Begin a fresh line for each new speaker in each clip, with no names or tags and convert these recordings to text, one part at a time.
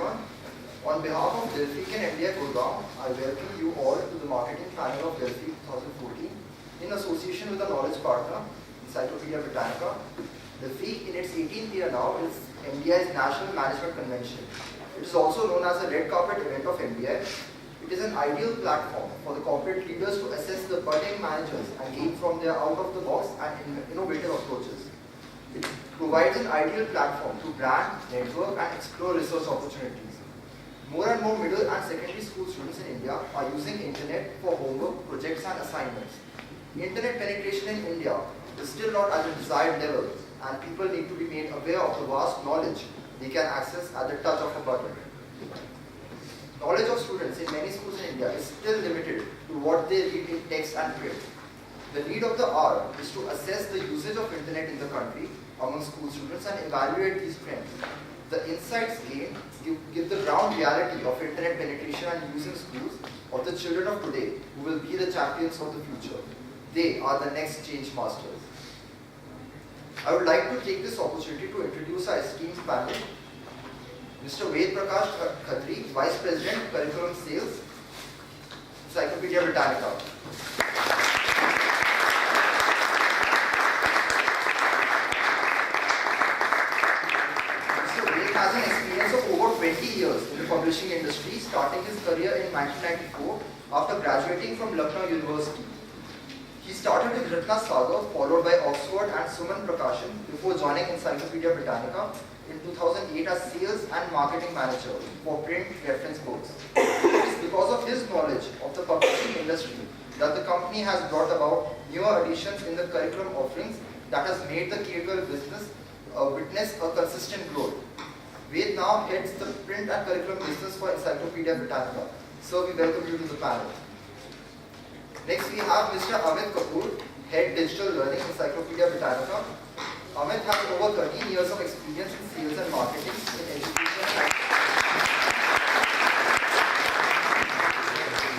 everyone. On behalf of Delphi and MDI Gurgaon, I welcome you all to the marketing panel of Delphi 2014 in association with a knowledge partner, Encyclopedia Britannica. Delphi, in its 18th year now, is MDI's National Management Convention. It is also known as the red carpet event of MDI. It is an ideal platform for the corporate leaders to assess the budding managers and gain from their out-of-the-box and innovative approaches. It provides an ideal platform to brand, network, and explore research opportunities. More and more middle and secondary school students in India are using internet for homework, projects, and assignments. Internet penetration in India is still not at the desired level, and people need to be made aware of the vast knowledge they can access at the touch of a button. Knowledge of students in many schools in India is still limited to what they read in text and print. The need of the hour is to assess the usage of internet in the country among school students and evaluate these trends. The insights gained give the ground reality of internet penetration and use in schools of the children of today who will be the champions of the future. They are the next change masters. I would like to take this opportunity to introduce our esteemed panel. Mr. Ved Prakash Khatri, Vice President, Curriculum Sales, Encyclopedia Britannica. Mr. Ved has an experience of over 20 years in the publishing industry, starting his career in 1994 after graduating from Lucknow University. He started with Ratna Sagar, followed by Oxford and Suman Prakashan, before joining Encyclopedia Britannica in 2008 as Sales and Marketing Manager for print reference books. It is because of his knowledge of the publishing industry that the company has brought about newer additions in the curriculum offerings that has made the K-12 business witness a consistent growth. Ved now heads the print and curriculum business for Encyclopedia Britannica. So we welcome you to the panel. Next we have Mr. Amit Kapoor, Head Digital Learning, Encyclopedia Britannica. Amit has over 13 years of experience in sales and marketing in education.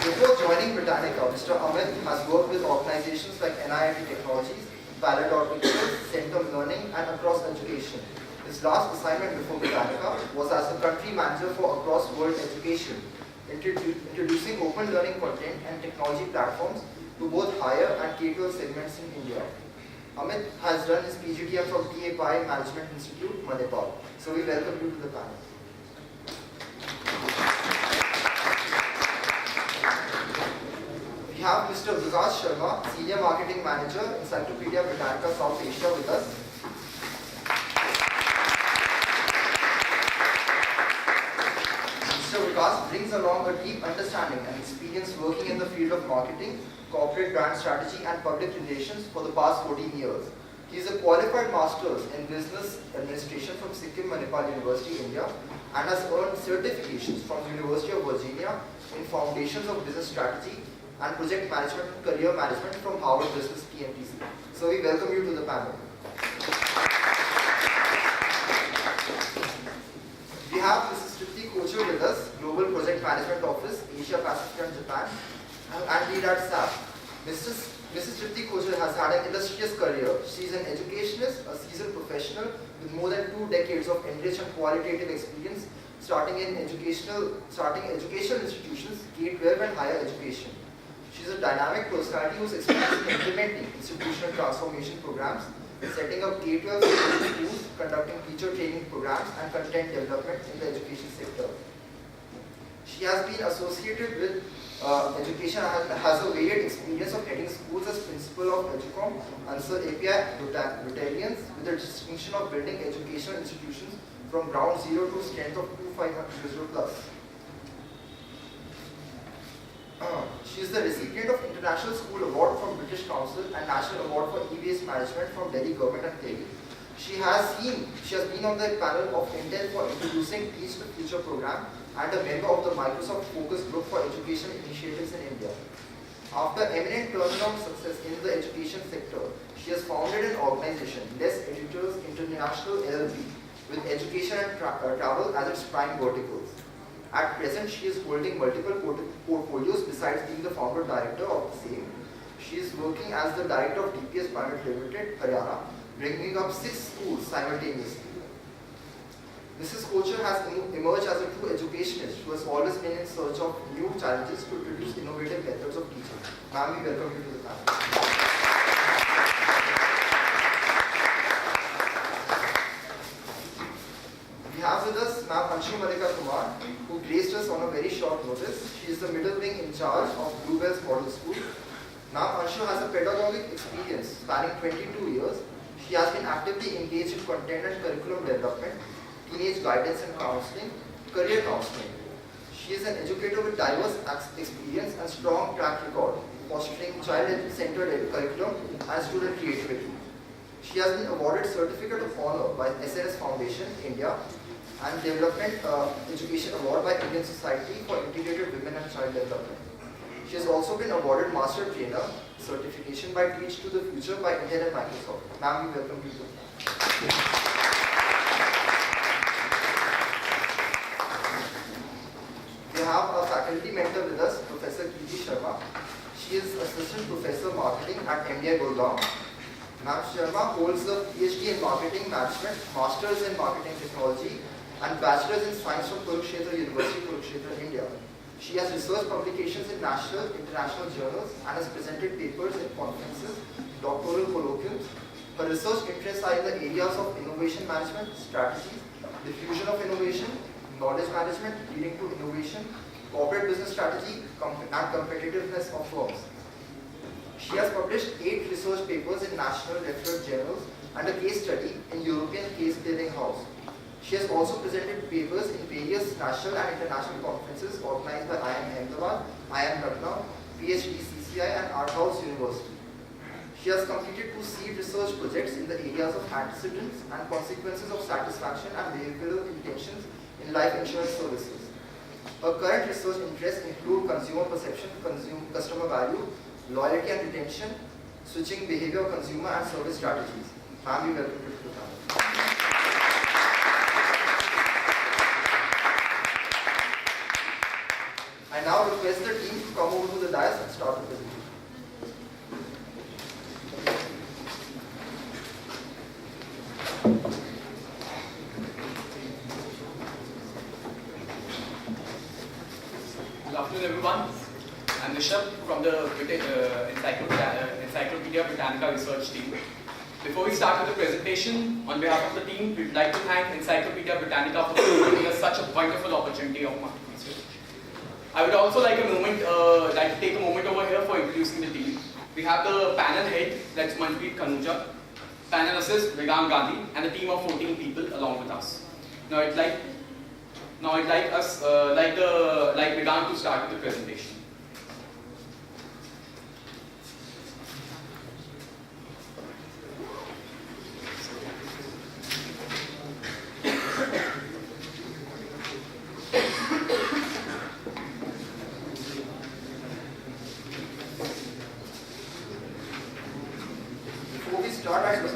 Before joining Britannica, Mr. Amit has worked with organizations like NIIT Technologies, Valid.Equals, Centum Learning, and Across Education. His last assignment before Britannica was as the country manager for Across World Education, introducing open learning content and technology platforms to both higher and K-12 segments in India. Amit has done his PGDM from PA Pai Management Institute, Manipal. So we welcome you to the panel. We have Mr. Vikas Sharma, Senior Marketing Manager, Encyclopedia Britannica South Asia with us. Mr. Vikas brings along a deep understanding and experience working in the field of marketing, corporate brand strategy, and public relations for the past 14 years. He is a qualified master's in business administration from Sikkim Manipal University, India, and has earned certifications from University of Virginia in foundations of business strategy and project management and career management from Harvard Business PMTC. So we welcome you to the panel. We have Mrs. Tripti Kochur with us, Global Project Management Office, Asia Pacific and Japan, and lead at SAP. Mrs. Tripti Kochur has had an illustrious career. She is an educationist, a seasoned professional with more than 2 decades of enriched and qualitative experience, starting educational institutions, K-12 and higher education. She is a dynamic personality who is experienced in implementing institutional transformation programs, setting up K-12 schools, conducting teacher training programs, and content development in the education sector. She has been associated with education and has a varied experience of heading schools as principal of Educom, Ansar API Battalions, with the distinction of building educational institutions from ground zero to strength of 2500 plus. She is the recipient of International School Award from British Council and National Award for E-Waste Management from Delhi Government and Delhi. She has been on the panel of Intel for introducing Teach the Future program and a member of the Microsoft Focus Group for Education Initiatives in India. After eminent turnaround success in the education sector, she has founded an organization, Less Editors International LLP, with education and travel as its prime verticals. At present, she is holding multiple portfolios besides being the founder director of the same. She is working as the director of DPS Private Limited, Haryana, bringing up 6 schools simultaneously. Mrs. Kochur has emerged as a true been in search of new challenges to produce innovative methods of teaching. Ma'am, we welcome you to the panel. We have with us Ma'am Anshu Malika Kumar, who graced us on a very short notice. She is the middle wing in charge of Bluebells Model School. Ma'am Anshu has a pedagogic experience spanning 22 years. She has been actively engaged in content and curriculum development, teenage guidance and counseling, career counseling. She is an educator with diverse experience and strong track record, fostering child-centered curriculum and student creativity. She has been awarded Certificate of Honor by SNS Foundation, India, and Development Education Award by Indian Society for Integrated Women and Child Development. She has also been awarded Master Trainer certification by Teach to the Future by Intel and Microsoft. Ma'am, we welcome you. We have a faculty mentor with us, Professor Kirti Sharma. She is Assistant Professor Marketing at MDI Gurgaon. Ma'am Sharma holds a PhD in Marketing Management, Masters in Marketing Technology, and Bachelor's in Science from Kurukshetra University, Kurukshetra, India. She has research publications in national, international journals and has presented papers in conferences, doctoral colloquiums. Her research interests are in the areas of innovation management, strategies, diffusion of innovation, knowledge management leading to innovation, corporate business strategy, and competitiveness of firms. She has published 8 research papers in national referred journals and a case study in European Case Clearing House. She has also presented papers in various national and international conferences organized by IIM Ahmedabad, IIM Lucknow, PhD CCI and Art House University. She has completed 2 seed research projects in the areas of antecedents and consequences of satisfaction and behavioral intentions in life insurance services. Her current research interests include consumer perception, customer value, loyalty and retention, switching behavior of consumer and service strategies. Ma'am, we welcome you to the panel. I now request the team to come over to the dais and start the presentation.
Good afternoon, everyone. I'm Rishabh from the Encyclopedia Britannica research team. Before we start with the presentation, on behalf of the team, we'd like to thank Encyclopedia Britannica for giving us such a wonderful opportunity of market research. I would also like to take a moment over here for introducing the team. We have the panel head, that's Manpreet Kanuja, panel assist Vedant Gandhi, and a team of 14 people along with us. Now I'd like Vedant to start with the presentation.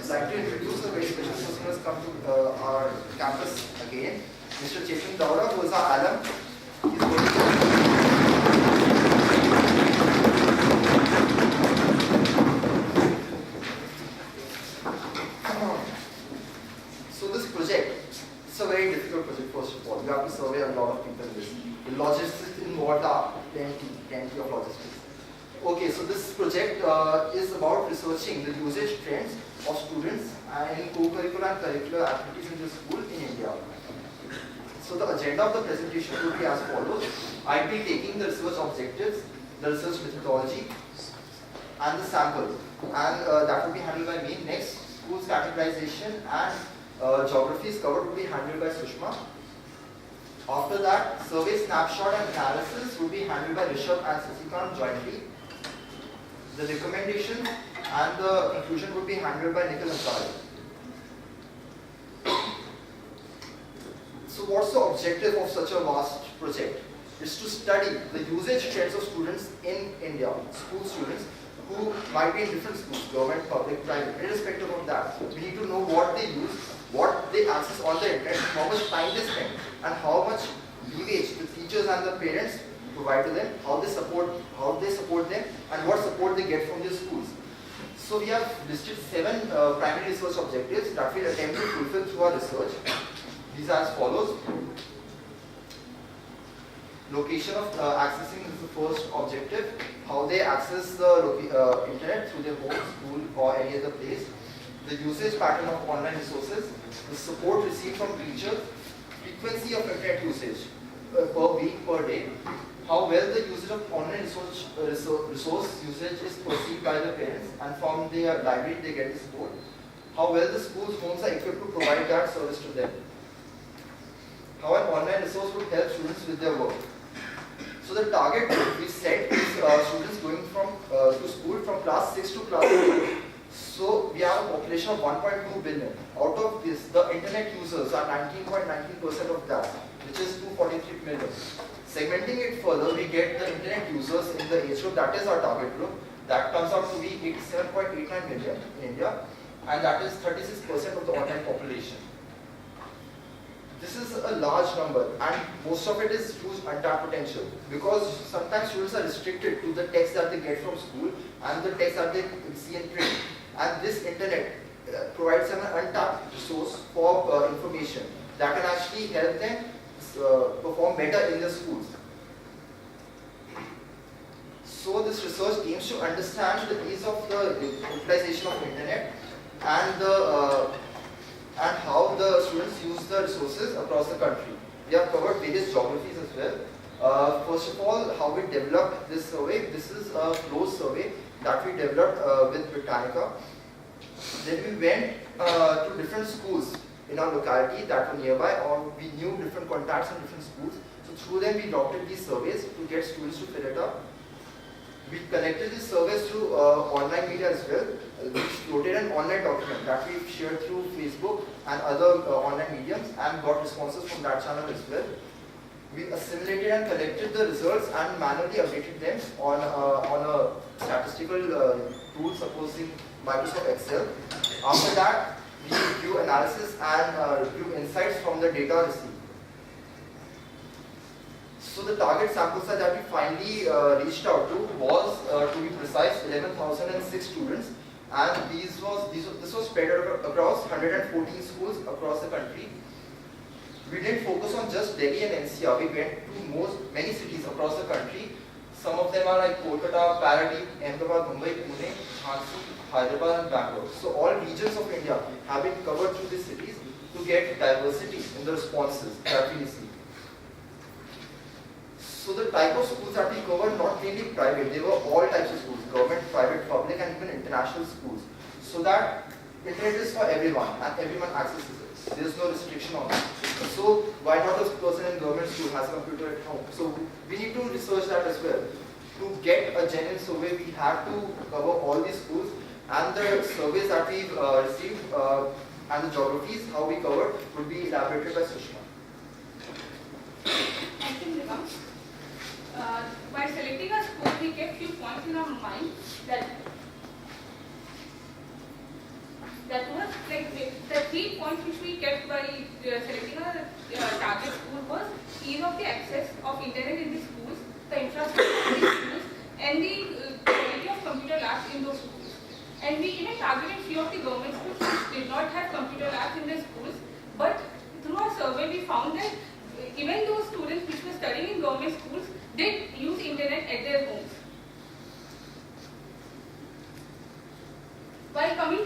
I'd like to introduce a very special person who has come to our campus again, Mr. Chetan Dowda, who is our alum. So this project, it's a very difficult project first of all. You have to survey a lot of people in this. The logistics involved are plenty of logistics. Okay, so this project is about researching the usage trends of students and co-curricular and curricular activities in the school in India. So the agenda of the presentation will be as follows. I'll be taking the research objectives, the research methodology, and the sample. And that will be handled by me. Next, schools categorization and geography is covered will be handled by Sushma. After that, survey snapshot and analysis will be handled by Rishabh and Sasikant jointly. The recommendation and the conclusion would be handled by Nikhil Ansari. So what's the objective of such a vast project? It's to study the usage trends of students in India, school students who might be in different schools, government, public, private, irrespective of that. We need to know what they use, what they access on the internet, how much time they spend, and how much leverage the teachers and the parents provide to them, how they support them, and what support they get from their schools. So we have listed 7 primary research objectives that we'll attempt to fulfill through our research. These are as follows. Location of accessing is the first objective. How they access the internet through their home, school, or any other place. The usage pattern of online resources. The support received from teachers. Frequency of internet usage per week, per day. How well the usage of online resource usage is perceived by the parents, and from their library they get the support. How well the schools' homes are equipped to provide that service to them. How an online resource would help students with their work. So the target we set is students going from to school from class 6 to class 8. So we have a population of 1.2 billion. Out of this, the internet users are 19.19% of that, which is 243 million. Segmenting it further, we get the internet users in the age group, that is our target group. That comes out to be 87.89 million in India, and that is 36% of the online population. This is a large number, and most of it is huge untapped potential, because sometimes students are restricted to the text that they get from school and the text that they see in print. And this internet provides them an untapped resource for information that can actually help them perform better in the schools. So this research aims to understand the ease of the utilization of internet and and how the students use the resources across the country. We have covered various geographies as well. First of all, how we developed this survey. This is a closed survey that we developed with Britannica. Then we went to different schools in our locality that were nearby, or we knew different contacts in different schools. So through them we adopted these surveys to get students to fill it up. We connected these surveys through online media as well. We floated an online document that we shared through Facebook and other online mediums, and got responses from that channel as well. We assimilated and collected the results and manually updated them on a statistical tool, supposing Microsoft Excel. After that, we do analysis and review insights from the data received. So the target sample size that we finally reached out to was, to be precise, 11,006 students, and this was spread across 114 schools across the country. We didn't focus on just Delhi and NCR. We went to many cities across the country. Some of them are like Kolkata, Paradip, Ahmedabad, Mumbai, Pune, Jhansi, Hyderabad, and Bangalore. So all regions of India have been covered through these cities to get diversity in the responses that we receive. So the type of schools that we covered, not mainly private, they were all types of schools, government, private, public, and even international schools. So that internet is for everyone, and everyone accesses it. There is no restriction on it. So why not a person in government school has a computer at home? So we need to research that as well. To get a genuine survey, we have to cover all these schools, and the surveys that we've received and the geographies, how we covered, would be elaborated by Sushma.
Thank you, Nigam. By selecting a school, we kept few points in our mind that was like the 3 points which we kept by selecting a target school was ease of the access of internet in the schools, the infrastructure in the schools, and the quality of computer labs in those schools. And we even targeted few of the government schools which did not have computer labs in their schools, but through our survey we found that even those students which were studying in government schools did use internet at their homes. While coming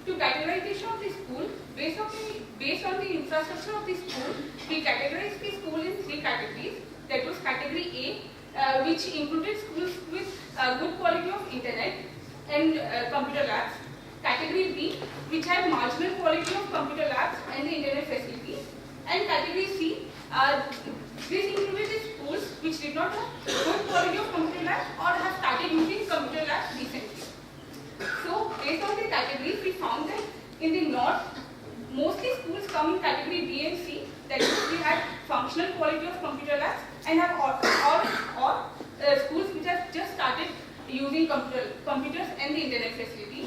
to categorization of the school, based on the infrastructure of the school, we categorized the school in 3 categories. That was category A, which included schools with good quality of internet and computer labs. Category B, which had marginal quality of computer labs and the internet facilities. And category C, this included the schools which did not have good quality of computer labs or have started using computer labs recently. So, based on the categories, we found that in the north, mostly schools come in category B and C, that is, we had functional quality of computer labs, and have or schools which have just started using computers and the internet facility.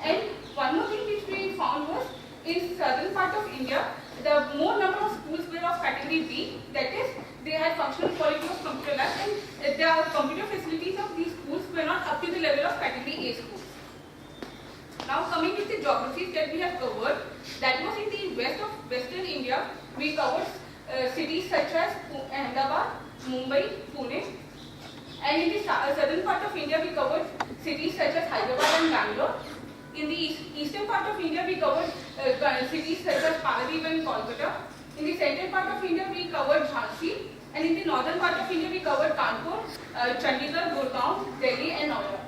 And one more thing which we found was, in southern part of India, the more number of schools were of category B, that is, they had functional quality of computer labs, and the computer facilities of these schools were not up to the level of category A schools. Now coming to the geographies that we have covered, that was in the west of Western India, we covered cities such as Ahmedabad, Mumbai, Pune. And in the southern part of India, we covered cities such as Hyderabad and Bangalore. In the eastern part of India, we covered cities such as Paradip and Kolkata. In the central part of India, we covered Jhansi. And in the northern part of India, we covered Kanpur, Chandigarh, Gurgaon, Delhi, and Noida.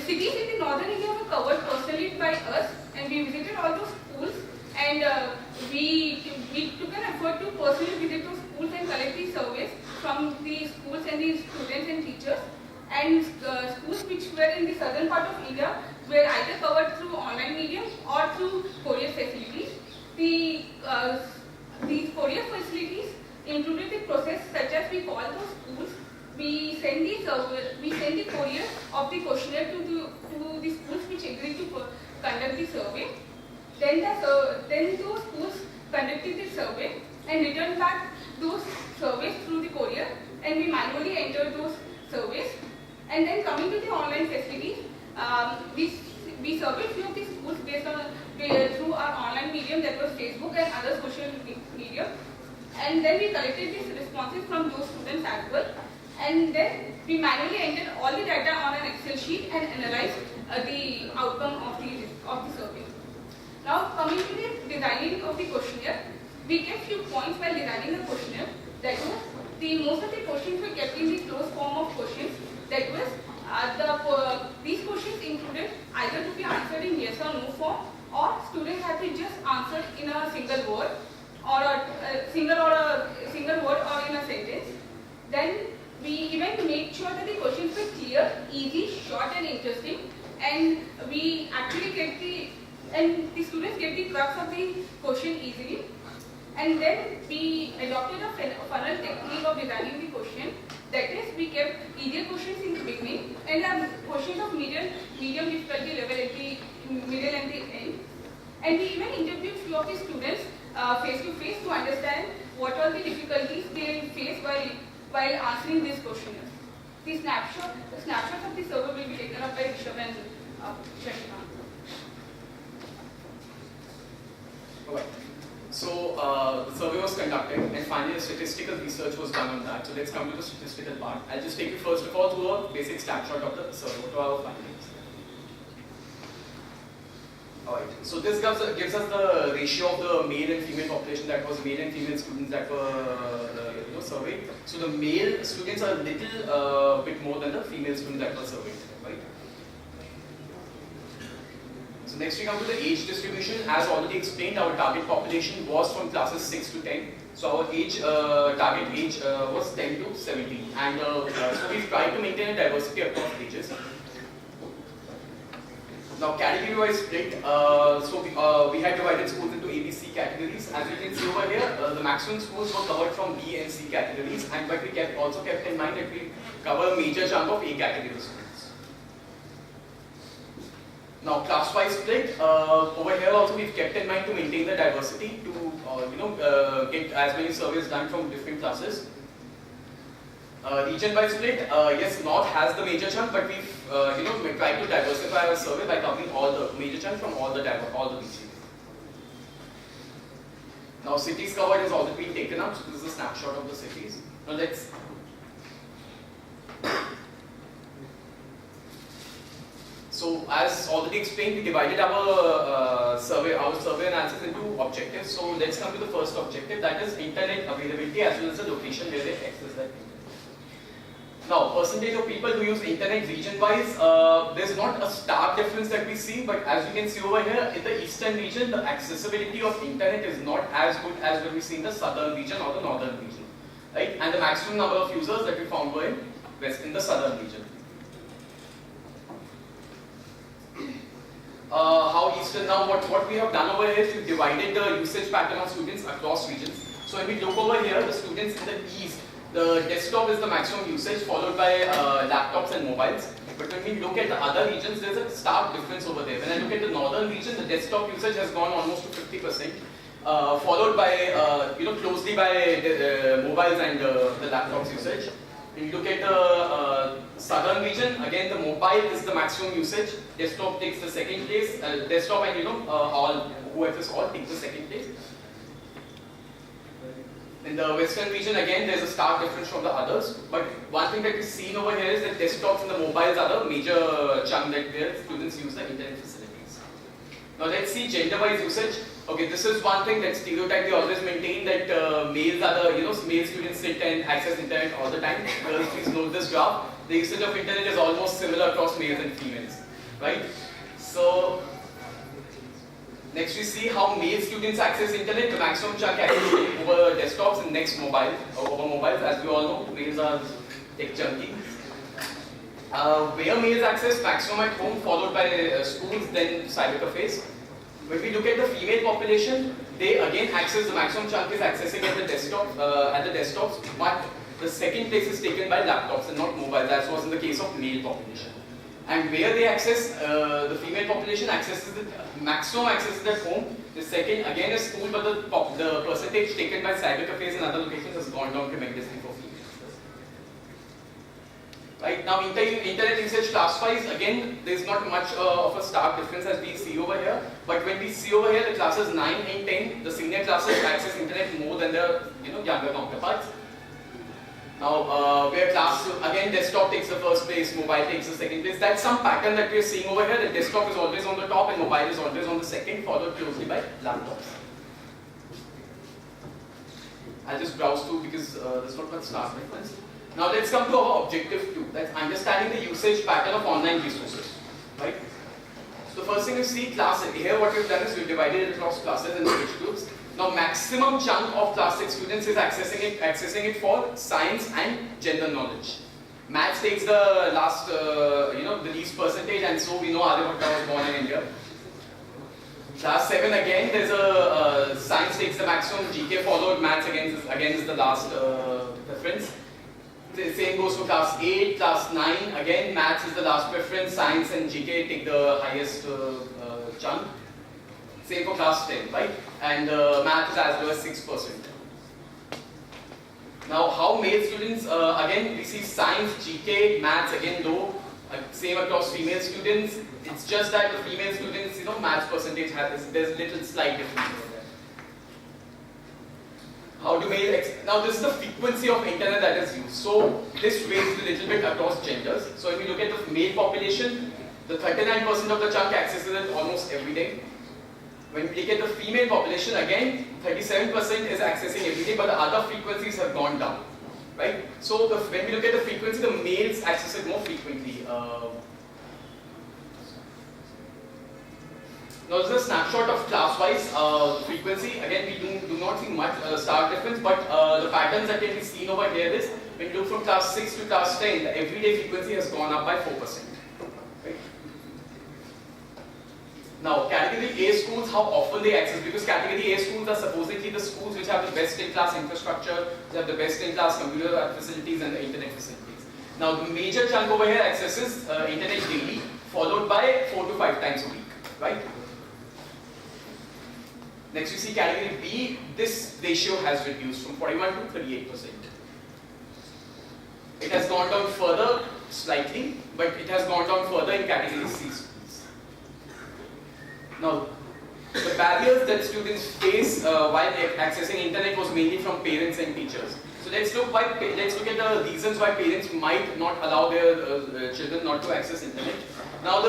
Cities in the northern India were covered personally by us, and we visited all those schools. And we took an effort to personally visit those schools and collect the surveys from the schools and the students and teachers. And schools which were in the southern part of India were either covered through online medium or through courier facilities. These courier facilities included the process such as we call those schools. We send the courier of the questionnaire to the schools which agreed to conduct the survey. Then those schools conducted the survey and returned back those surveys through the courier, and we manually entered those surveys. And then coming to the online facilities, we surveyed few of the schools through our online medium, that was Facebook and other social media. And then we collected these responses from those students as well. And then we manually entered all the data on an Excel sheet and analyzed the outcome of the survey. Now coming to the designing of the questionnaire, we kept few points while designing the questionnaire. That was, most of the questions were kept in the closed form of questions. That was, these questions included either to be answered in yes or no form, or students had to just answer in a single word, or a single word or in a sentence. Then we even made sure that the questions were clear, easy, short and interesting, and we actually the students get the crux of the question easily. And then we adopted a funnel technique of designing the question. That is, we kept easier questions in the beginning and questions of medium difficulty level at the middle and the end. And we even interviewed few of the students face to face to understand what all the difficulties they face while answering these questionnaires. The snapshots of the survey will be taken up by Rishabh and Shashikant.
Alright. So the survey was conducted, and finally a statistical research was done on that. So let's come to the statistical part. I'll just take you first of all to a basic snapshot of the survey, to our findings. Alright, so this gives us the ratio of the male and female population, that was male and female students that were surveyed. So the male students are a little bit more than the female students that were surveyed, right? So next we come to the age distribution. As already explained, our target population was from classes 6 to 10. So our target age was 10 to 17. And so we've tried to maintain a diversity across ages. Now category-wise split, we had divided schools into A, B, C categories. As you can see over here, the maximum schools were covered from B and C categories, but we also kept in mind that we cover a major chunk of A category students. Now class-wise split, over here also we've kept in mind to maintain the diversity to get as many surveys done from different classes. Region-wise split, yes, North has the major chunk, but we've tried to diversify our survey by covering all the major chunk from all the regions. Now cities covered has already been taken up, so this is a snapshot of the cities. Now let's So as already explained, we divided our survey analysis into objectives. So let's come to the first objective, that is internet availability as well as the location where they access that internet. Now, percentage of people who use internet region-wise, there's not a stark difference that we see, but as you can see over here, in the eastern region, the accessibility of internet is not as good as what we see in the southern region or the northern region, right? And the maximum number of users that we found were in the southern region. Now what we have done over here is we've divided the usage pattern of students across regions. So when we look over here, the students in the east, the desktop is the maximum usage, followed by laptops and mobiles. But when we look at the other regions, there's a stark difference over there. When I look at the northern region, the desktop usage has gone almost to 50%, followed by closely by mobiles and the laptops usage. When you look at the southern region, again the mobile is the maximum usage. Desktop takes the second place. Desktop and UFS all take the second place. In the Western region, again, there's a stark difference from the others. But one thing that we've seen over here is that desktops and the mobiles are the major chunk that their students use the internet facilities. Now let's see gender-wise usage. Okay, this is one thing that stereotype they always maintain that males are the, male students sit and access internet all the time. Girls, please note this graph. The usage of internet is almost similar across males and females, right? So next we see how male students access internet. The maximum chunk access over desktops and next over mobiles. As we all know, males are tech junkies. Where males access maximum at home, followed by schools, then cyber cafes. When we look at the female population, they again access, the maximum chunk is accessing at the desktops, but the second place is taken by laptops and not mobiles, as was in the case of male population. And where they access, the female population accesses the maximum accesses at home. The second again is school, but the percentage taken by cyber cafes and other locations has gone down tremendously for females. Right now, internet usage class-wise, again, there's not much of a stark difference as we see over here. But when we see over here, the classes 9 and 10, the senior classes access internet more than their younger counterparts. Now, where class, again, desktop takes the first place, mobile takes the second place. That's some pattern that we're seeing over here. The desktop is always on the top and mobile is always on the second, followed closely by laptops. I'll just browse through because there's not much stark difference. Now let's come to our objective 2, that's understanding the usage pattern of online resources, right? So the first thing you see, class, here what we've done is we've divided it across classes and age groups. Now maximum chunk of class 6 students is accessing it for science and general knowledge. Maths takes the last, the least percentage, and so we know Aryabhatta was born in India. Class 7 again, there's a science takes the maximum, GK followed, maths again is the last preference. The same goes for class 8, class 9, again maths is the last preference, science and GK take the highest chunk. Same for class 10, right? And math is as low as 6%. Now how male students, again we see science, GK, maths again low, same across female students. It's just that the female students, maths percentage there's little slight difference over there. How do now this is the frequency of internet that is used. So this varies a little bit across genders. So if you look at the male population, the 39% of the chunk accesses it almost every day. When we look at the female population, again 37% is accessing every day, but the other frequencies have gone down, right? So when we look at the frequency, the males access it more frequently. Now this is a snapshot of class-wise frequency. Again, we do not see much stark difference, but the patterns that can be seen over here is when you look from class 6 to class 10, the everyday frequency has gone up by 4%. Right? Now, category A schools, how often they access, because category A schools are supposedly the schools which have the best in-class infrastructure, which have the best in-class computer facilities and the internet facilities. Now, the major chunk over here accesses internet daily, followed by 4 to 5 times a week, right? Next you see category B, this ratio has reduced from 41 to 38%. It has gone down further slightly, but it has gone down further in category C schools. Now, the barriers that students face while accessing internet was mainly from parents and teachers. So let's look at the reasons why parents might not allow their children not to access internet. Now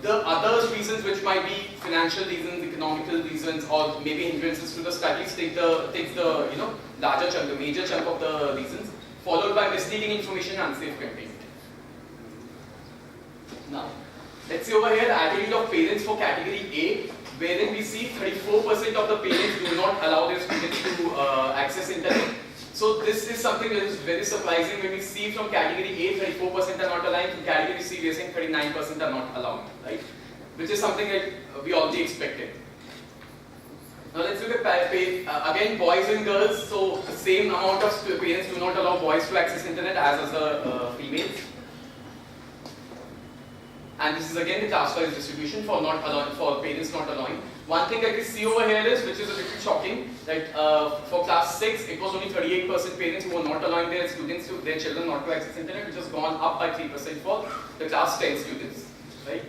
the other reasons, which might be financial reasons, economical reasons, or maybe hindrances to the studies, takes the larger chunk, the major chunk of the reasons, followed by misleading information and unsafe content. Now, let's see over here the attitude of parents for category A, wherein we see 34% of the parents do not allow their students to access internet. So this is something that is very surprising when we see from category A, 34% are not allowing, from category C, we are saying 39% are not allowing, right? Which is something that we already expected. Now let's look at again boys and girls. So the same amount of parents do not allow boys to access internet as the females. And this is again the class-wise distribution for parents not allowing. One thing that we see over here is, which is a little shocking, that for class 6, it was only 38% parents who were not allowing their children not to access internet, which has gone up by 3% for the class 10 students, right?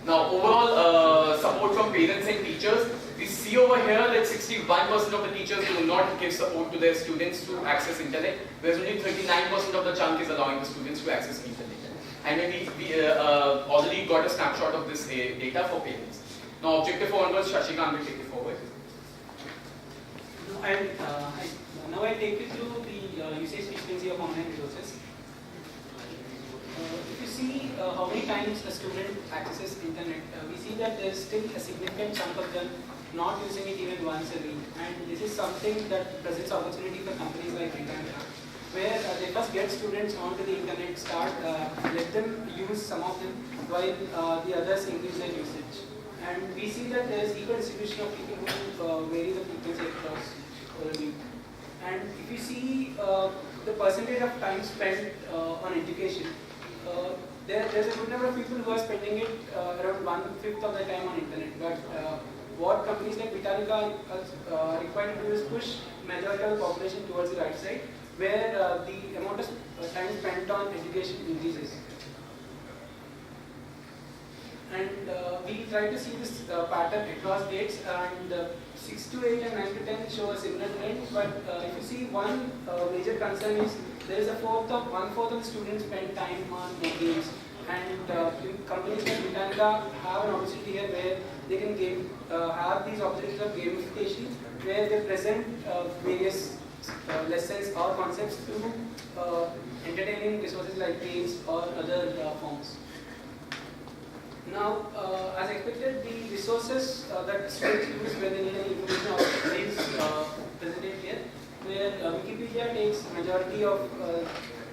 Now, overall support from parents and teachers, We see over here that 61% of the teachers do not give support to their students to access internet, whereas only 39% of the chunk is allowing the students to access internet. And we already got a snapshot of this data for parents. Now objective 4 onwards, Shashikant will take it forward.
Now I'll take you through the usage frequency of online resources. If you see how many times a student accesses internet, we see that there's still a significant chunk of them not using it even once a week. And this is something that presents opportunity for companies like Britannica, where they first get students onto the internet, let them use some of them, while the others increase their usage. And we see that there is equal distribution of people who vary the frequency across the week. And if you see the percentage of time spent on education, there's a good number of people who are spending it around 1/5 of the time on internet. But what companies like Britannica are required to do is push majority of the population towards the right side, where the amount of time spent on education increases. And we try to see this pattern across dates, and 6 to 8 and 9 to 10 show a similar trend. But if you see, one major concern is there is one-fourth of the students spend time on games. And companies like Britannica have an opportunity here where they can have these opportunities of gamification, where they present various lessons or concepts through entertaining resources like games or other forms. Now, as expected, the resources that students use when they need any information is presented here, where Wikipedia takes majority of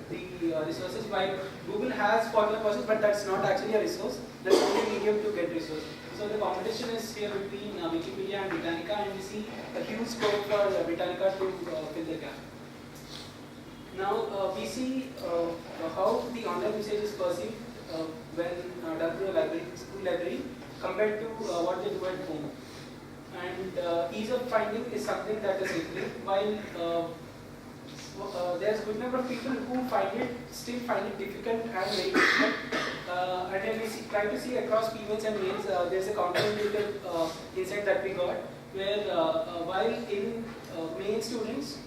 the resources, while Google has 41%, but that's not actually a resource. That's only a medium to get resources. So the competition is here between Wikipedia and Britannica, and we see a huge scope for Britannica to fill the gap. Now we see how the online usage is perceived when done through a school library compared to what they do at home. And ease of finding is something that is improved, while there's a good number of people who still find it difficult and very difficult. And then we try to see across females and males, there's a counterintuitive insight that we got, where while in male students,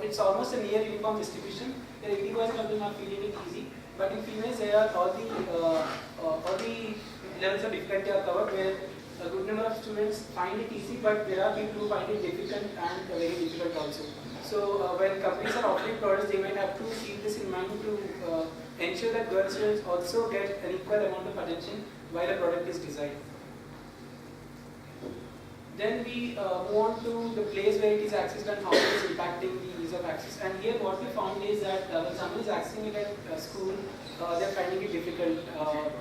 it's almost a near uniform distribution, where 80% of them are feeling it easy. But in females, there are all the levels of difficulty are covered, where a good number of students find it easy, but there are people who find it difficult and very difficult also. So when companies are offering products, they might have to keep this in mind to ensure that girl students also get an equal amount of attention while a product is designed. Then we move on to the place where it is accessed and how it is impacting the ease of access. And here what we found is that when someone is accessing it at school, they are finding it difficult.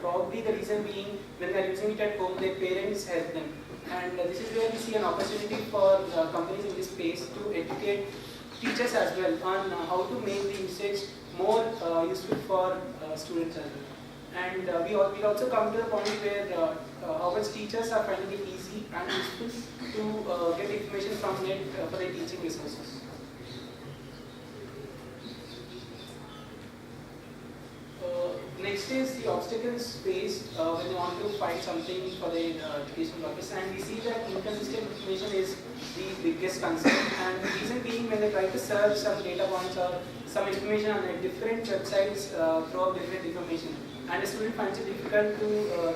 Probably the reason being, when they are using it at home, their parents help them. And this is where we see an opportunity for companies in this space to educate teachers as well on how to make the usage more useful for students as well. And we'll also come to the point where how much teachers are finding it easy and useful to get information from net for their teaching resources. Next is the obstacles faced when they want to find something for their educational purpose, and we see that inconsistent information is the biggest concern. And the reason being, when they try to search some data points or some information on different websites, throw up different information, and the student finds it difficult to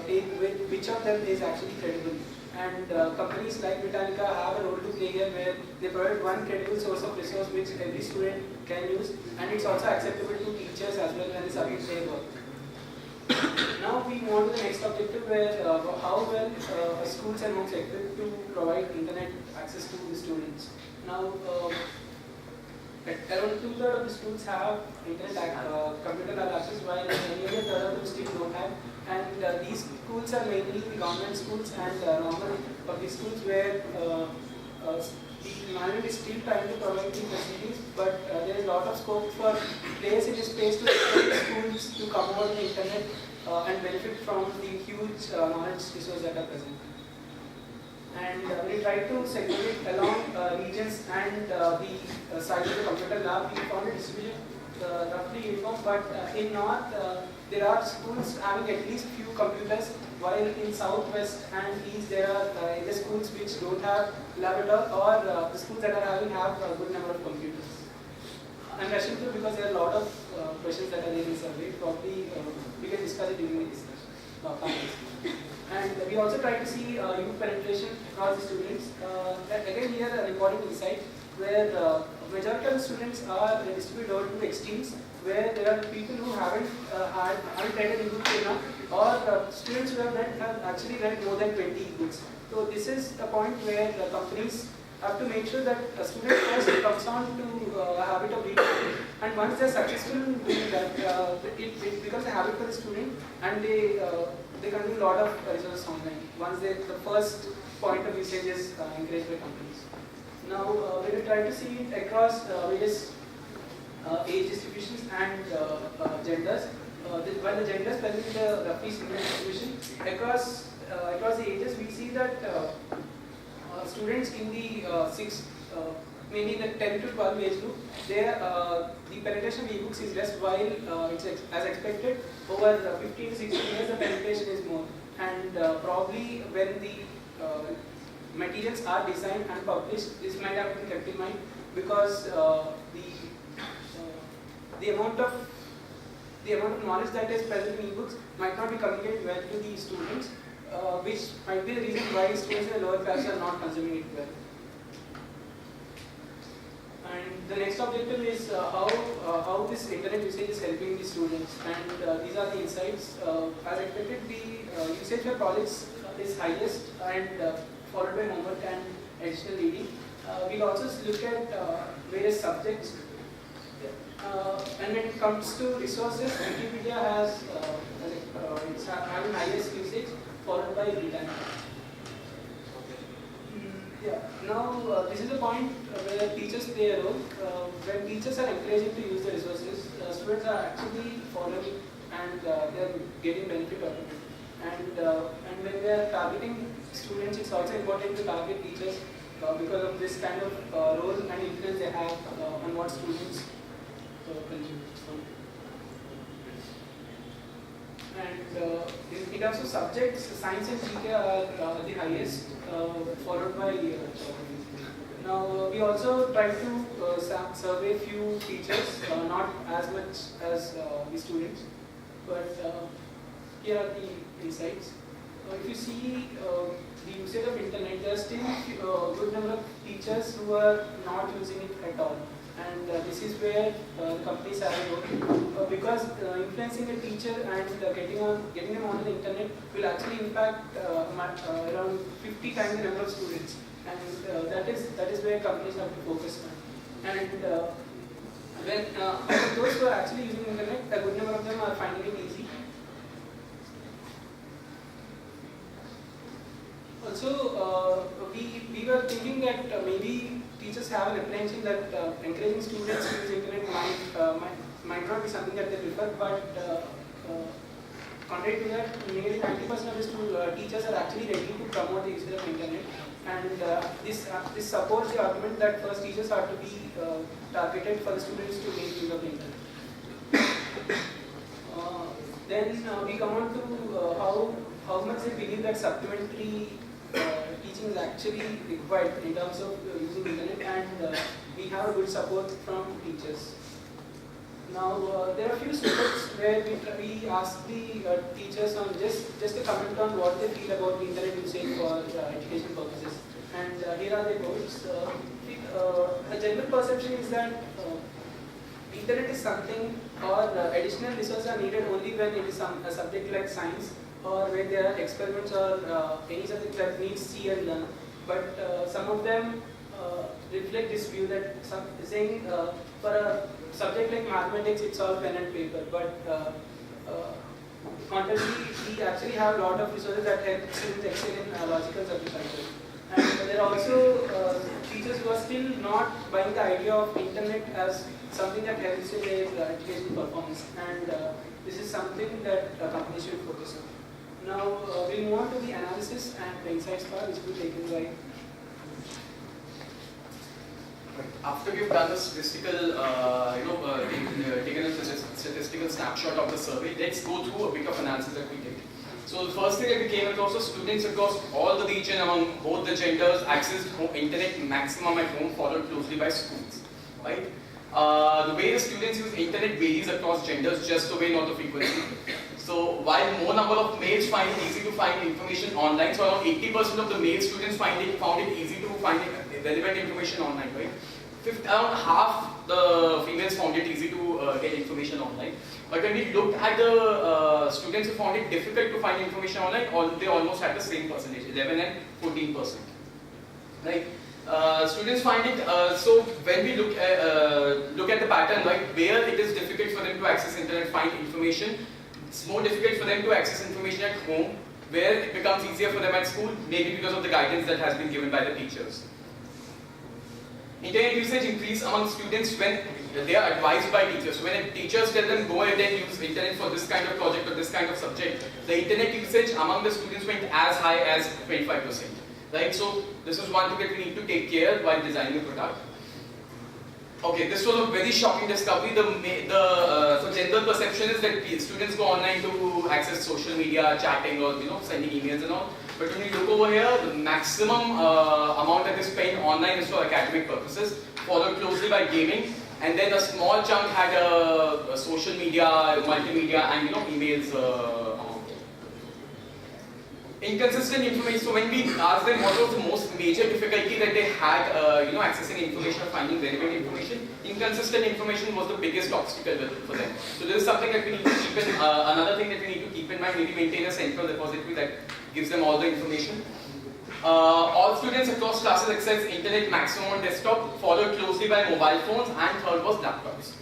take which of them is actually credible. And companies like Britannica have a role to play here, where they provide one credible source of resource which every student can use, and it's also acceptable to teachers as well when they submit their work. Now we move on to the next objective, where how well schools and homes equipped to provide internet access to the students. Now around 2/3 of the schools have computer lab access, while many other third of them still don't have. And these schools are mainly the government schools and normal public schools, where the management is still trying to provide the facilities, but there is a lot of scope for players in this space to encourage schools to come over the internet and benefit from the huge knowledge resources that are present. And we try to segregate along regions and the size of the computer lab. We found a distribution roughly uniform, but in north there are schools having at least few computers, while in south, west and east there are either schools which don't have lab at all, or the schools that are having have a good number of computers. I'm rushing through because there are a lot of questions that are there in the survey. Probably we can discuss it during the discussion. And we also try to see youth penetration across the students. Again, here an important insight where majority of the students are distributed over two extremes, where there are people who haven't read an e-book till now, or students who have actually read more than 20 e-books. So this is a point where companies have to make sure that a student first comes on to a habit of reading, and once they are successful in doing that, it becomes a habit for the student, and they can do a lot of resources online once the first point of usage is encouraged by companies. Now, we will try to see it across various age distributions and genders. While the genders present in the roughly similar distribution, across the ages, we see that students in the maybe in the 10 to 12 age group, the penetration of e-books is less, while it's as expected over 15 to 16 years the penetration is more, and probably when the materials are designed and published, this might have been kept in mind, because the amount of knowledge that is present in e-books might not be communicated well to the students, which might be the reason why students in the lower class are not consuming it well. And the next objective is how this internet usage is helping the students, and these are the insights. As expected, the usage for projects is highest, and followed by homework and additional reading. We'll also look at various subjects. And when it comes to resources, Wikipedia has it's having highest usage, followed by Britannica. Now this is a point where teachers play a role. When teachers are encouraging to use the resources, students are actually following, and they are getting benefit out of it. And when they are targeting students, it's also important to target teachers because of this kind of role and influence they have on what students consume. And in terms of subjects, science and GK are the highest, followed by geography. Now, we also try to survey few teachers, not as much as the students, but here are the insights. If you see the usage of internet, there are still a good number of teachers who are not using it at all. And this is where the companies have a role, because influencing a teacher and getting them on the internet will actually impact around 50 times the number of students, and that is where companies have to focus on. And when those who are actually using internet, a good number of them are finding it easy. Also, we were thinking that maybe teachers have an apprehension that encouraging students to use internet might not be something that they prefer, but contrary to that, nearly 90% of the teachers are actually ready to promote the usage of internet, and this supports the argument that first teachers are to be targeted for the students to make use of the internet. Then we come on to how much they believe that supplementary teaching is actually required in terms of using internet, and we have a good support from teachers. Now there are a few snippets where we ask the teachers on just a comment on what they feel about the internet usage for education purposes. And here are the quotes. A general perception is that internet is something, or additional resources are needed only when it is a subject like science, or when there are experiments or any subject that needs see and learn. But some of them reflect this view that saying for a subject like mathematics, it's all pen and paper. But contrarily, we actually have a lot of resources that help students excel in logical subject matter. And there are also teachers who are still not buying the idea of internet as something that helps in their educational performance. And this is something that companies should focus on. Now, we'll move on to the analysis and the insights part, which will be taken by.
After we've done a statistical, taken a statistical snapshot of the survey, let's go through a bit of analysis that we did. So the first thing that we came across was students across all the region among both the genders accessed internet maximum at home, followed closely by schools. Right? The way the students use internet varies across genders, just the way, not the frequency. So while more number of males find it easy to find information online, so around 80% of the male students found it easy to find relevant information online, right? Around half the females found it easy to get information online. But when we looked at the students who found it difficult to find information online, they almost had the same percentage, 11 and 14%. Right? Students find it, so when we look at the pattern, right, where it is difficult for them to access internet, find information, it's more difficult for them to access information at home, where it becomes easier for them at school, maybe because of the guidance that has been given by the teachers. Internet usage increase among students when they are advised by teachers. So when teachers tell them go ahead and use internet for this kind of project or this kind of subject, the internet usage among the students went as high as 25%. Right? So this is one thing that we need to take care while designing the product. Okay, this was a very shocking discovery. So general perception is that students go online to access social media, chatting, or sending emails and all. But when you look over here, the maximum amount that is spent online is for academic purposes, followed closely by gaming, and then a small chunk had a social media, multimedia, and emails. Inconsistent information. So when we asked them what was the most major difficulty that they had, accessing information or finding relevant information, inconsistent information was the biggest obstacle for them. So this is something that we need to keep in. Another thing that we need to keep in mind: we need to maintain a central repository that gives them all the information. All students across classes access internet maximum on desktop, followed closely by mobile phones, and third was laptops.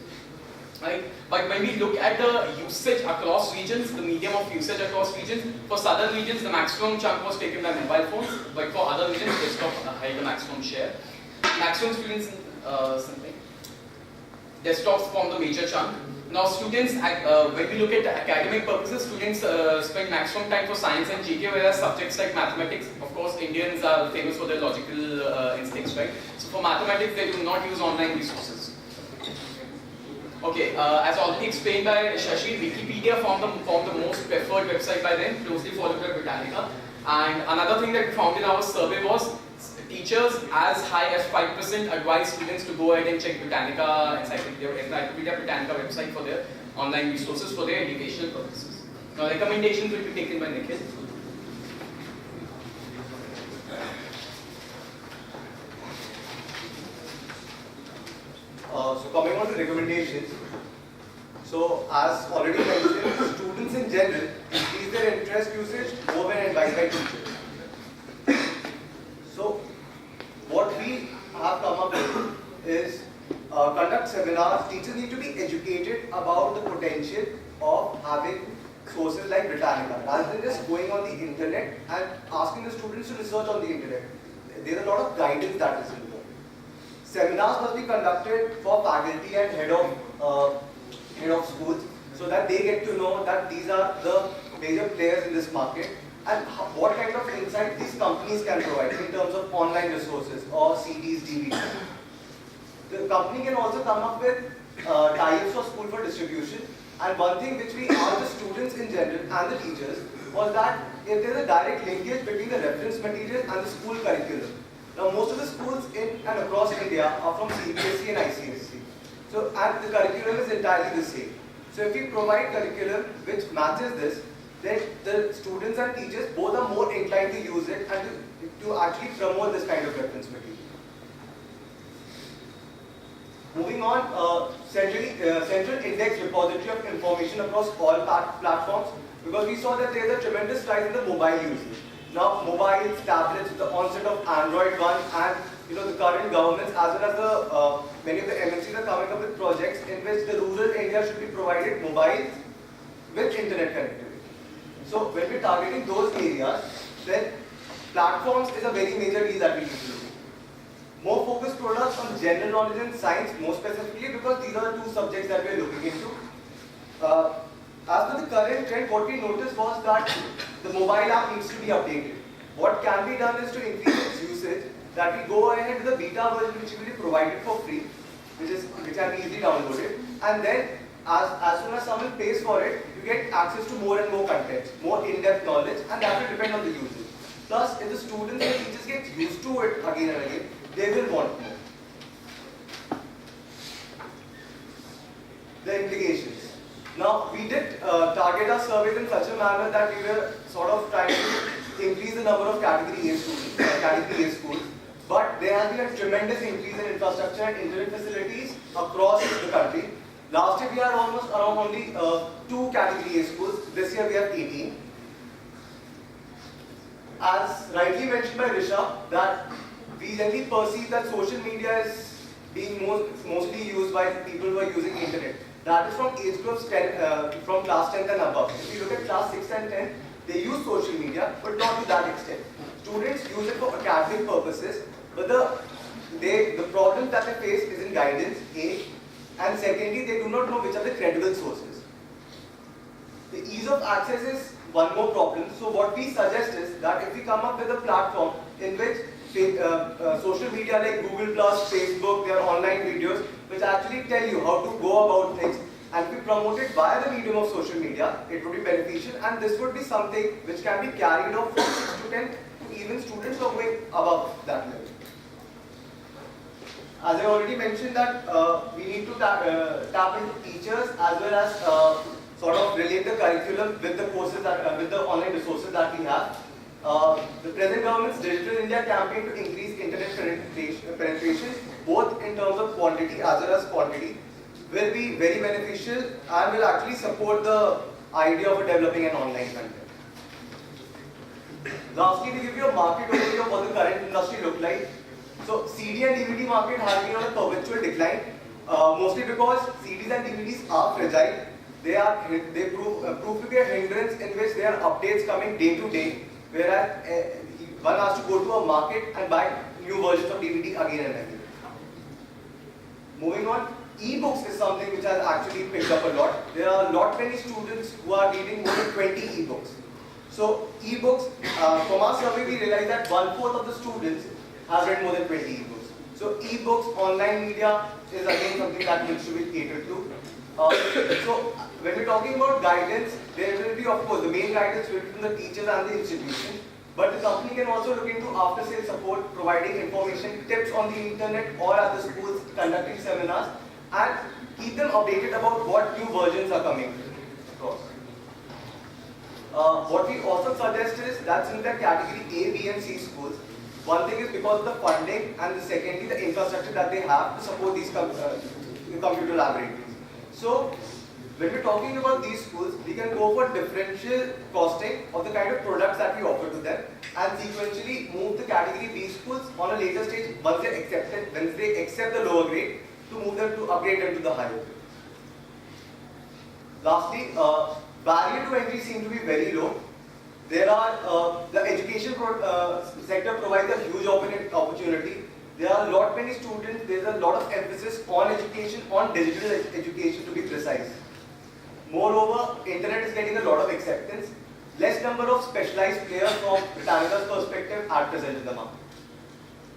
Right? But when we look at the usage across regions, the medium of usage across regions, for southern regions the maximum chunk was taken by mobile phones, but for other regions desktop had the maximum share. Maximum students desktops form the major chunk. Now students, when we look at academic purposes, students spend maximum time for science and GK, whereas subjects like mathematics, of course Indians are famous for their logical instincts, right? So for mathematics they do not use online resources. Okay, as already explained by Shashi, Wikipedia formed the most preferred website by them, closely followed by Britannica. And another thing that we found in our survey was teachers as high as 5% advise students to go ahead and check Britannica, Encyclopedia Britannica website for their online resources for their educational purposes. Now recommendations will be taken by Nikhil.
So coming on to recommendations, so as already mentioned, students in general increase their interest usage more when advised by teachers. So what we have come up with is conduct seminars. Teachers need to be educated about the potential of having sources like Britannica, rather than just going on the internet and asking the students to research on the internet. There's a lot of guidance that is involved. Seminars must be conducted for faculty and head of schools, so that they get to know that these are the major players in this market and what kind of insight these companies can provide in terms of online resources or CDs, DVDs. The company can also come up with tie-ups for school for distribution. And one thing which we asked the students in general and the teachers was that if there is a direct linkage between the reference material and the school curriculum. Now most of the schools in and across India are from CBSE and ICSE. So and the curriculum is entirely the same. So if we provide curriculum which matches this, then the students and teachers both are more inclined to use it and to actually promote this kind of reference material. Moving on, central index repository of information across all platforms, because we saw that there is a tremendous rise in the mobile usage. Now mobiles, tablets, with the onset of Android One and the current governments as well as the many of the MNCs are coming up with projects in which the rural area should be provided mobiles with internet connectivity. So when we're targeting those areas, then platforms is a very major deal that we need to do. More focused products on general knowledge and science, more specifically, because these are the two subjects that we're looking into. As per the current trend, what we noticed was that the mobile app needs to be updated. What can be done is to increase its usage,
that we go ahead with the beta version which will be provided for free, which can be easily downloaded, and then as soon as someone pays for it, you get access to more and more content, more in-depth knowledge, and that will depend on the users. Plus, if the students and teachers get used to it again and again, they will want more. The implications. Now, we did target our surveys in such a manner that we were sort of trying to increase the number of category A students, category A schools, but there has been a tremendous increase in infrastructure and internet facilities across the country. Last year we had almost around only 2 category A schools. This year we have 18. As rightly mentioned by Risha, that we generally perceive that social media is being mostly used by people who are using internet. That is from age groups from class 10 and above. If you look at class 6 and 10, they use social media, but not to that extent. Students use it for academic purposes, but the problem that they face is in guidance, A, and secondly, they do not know which are the credible sources. The ease of access is one more problem. So what we suggest is that if we come up with a platform in which social media like Google+, Facebook, their online videos, which actually tell you how to go about things, and if we promote it via the medium of social media, it would be beneficial, and this would be something which can be carried out from 6 to 10 to even students who are going above that level. As I already mentioned that we need to tap into teachers as well as sort of relate the curriculum with the courses with the online resources that we have. The present government's Digital India campaign to increase internet penetration, both in terms of quantity as well as quantity, will be very beneficial and will actually support the idea of developing an online content. Lastly, to give you a market overview of what the current industry looks like. So, CD and DVD market has been on a perpetual decline, mostly because CDs and DVDs are fragile. They prove to be a hindrance in which there are updates coming day to day, whereas one has to go to a market and buy new versions of DVD again and again. Moving on, e-books is something which has actually picked up a lot. There are a lot many students who are reading more than 20 e-books. So e-books, from our survey we realized that 1/4 of the students have read more than 20 e-books. So e-books, online media is again something that needs to be catered to. So when we're talking about guidance, there will be, of course, the main guidance will be from the teachers and the institution. But the company can also look into after-sales support, providing information, tips on the internet or at the schools, conducting seminars, and keep them updated about what new versions are coming across. What we also suggest is that in the category A, B, and C schools, one thing is because of the funding, and the secondly, the infrastructure that they have to support these computer laboratories. So, when we're talking about these schools, we can go for differential costing of the kind of products that we offer to them, and sequentially move the category B schools on a later stage once they accept the lower grade, to move them to upgrade them to the higher grade. Lastly, barrier to entry seem to be very low. There are the education sector provides a huge opportunity. There are a lot many students. There is a lot of emphasis on education, on digital education to be precise. Moreover, internet is getting a lot of acceptance. Less number of specialized players from Britannica's perspective at present in the market.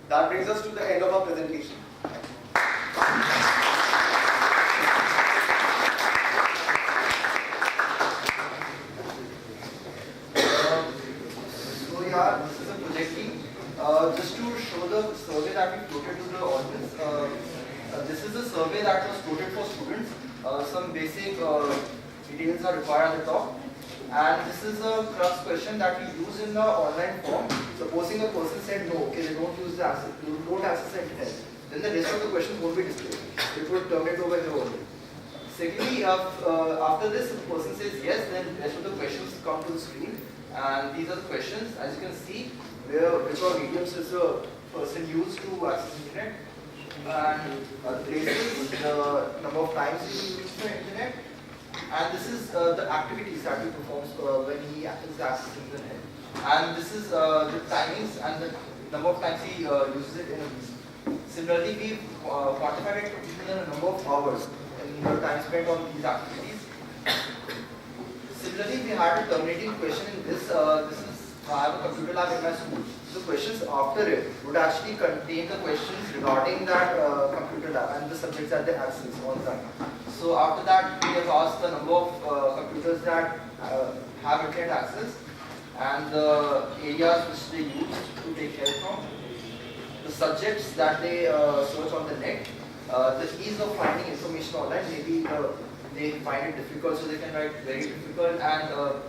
That brings us to the end of our presentation.
This is a project team. Just to show the survey that we floated to the audience, this is a survey that was floated for students. Some basic details are required at the top. And this is a cross question that we use in the online form. Supposing a person said no, okay, they don't use the access, you don't access the internet, then the rest of the questions won't be displayed. It would terminate over here only. Secondly, after this, if the person says yes, then the rest of the questions come to the screen. And these are the questions, as you can see, which are mediums is the person used to access the internet, and the places, the number of times he uses the internet, and this is the activities that he performs when he is accessing the internet. And this is the timings and the number of times he uses it in a week. Similarly, we quantified it in the number of hours in the time spent on these activities. Similarly, we had a terminating question in this. I have a computer lab in my school. The questions after it would actually contain the questions regarding that computer lab and the subjects that they access all the time. So after that, we have asked the number of computers that have internet access and the areas which they use to take care from, the subjects that they search on the net, the ease of finding information online. Maybe they find it difficult, so they can write very difficult. And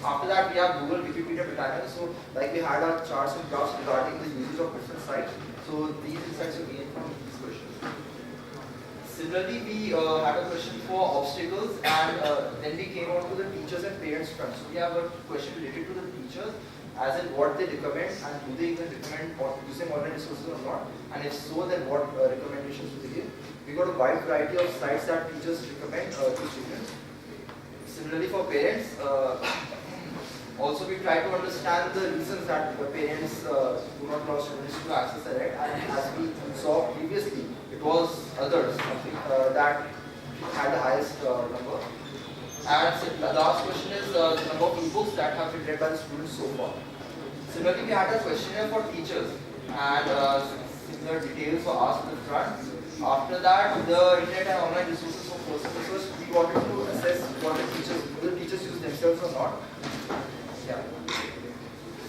after that, we have Google, Wikipedia, Britannica. So, like we had our charts and graphs regarding the usage of different sites. So, these insights are gained from these questions. Similarly, we had a question for obstacles, and then we came on to the teachers and parents front. So, we have a question related to the teachers, as in what they recommend, and do they even recommend using online resources or not? And if so, then what recommendations do they give? We got a wide variety of sites that teachers recommend to students. Similarly, for parents, also we try to understand the reasons that the parents do not allow students to access the net. And as we saw previously, it was others that had the highest number. And the last question is the number of e-books that have been read by the students so far. Similarly, we had a questionnaire for teachers, and similar details were asked in the front. After that, the internet and online resources for first we wanted to assess whether the teachers use themselves or not. Yeah.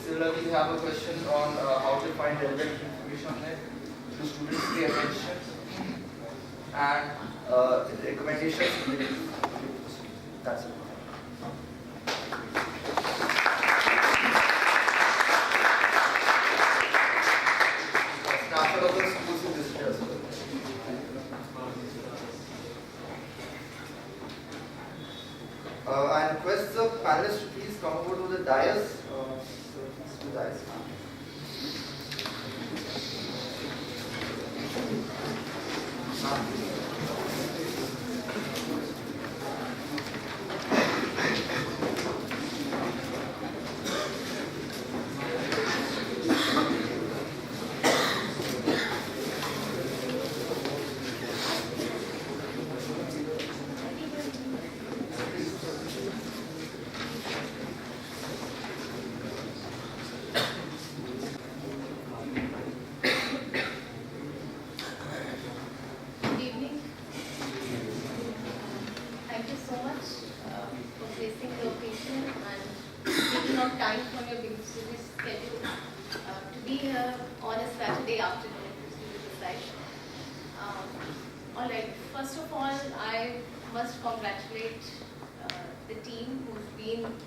Similarly, we have a question on how to find relevant information on net. Do students pay attention? And recommendations. That's it. Snapshot of the schools in this year. I request the panelists to please come over to the dais. So please to the dais.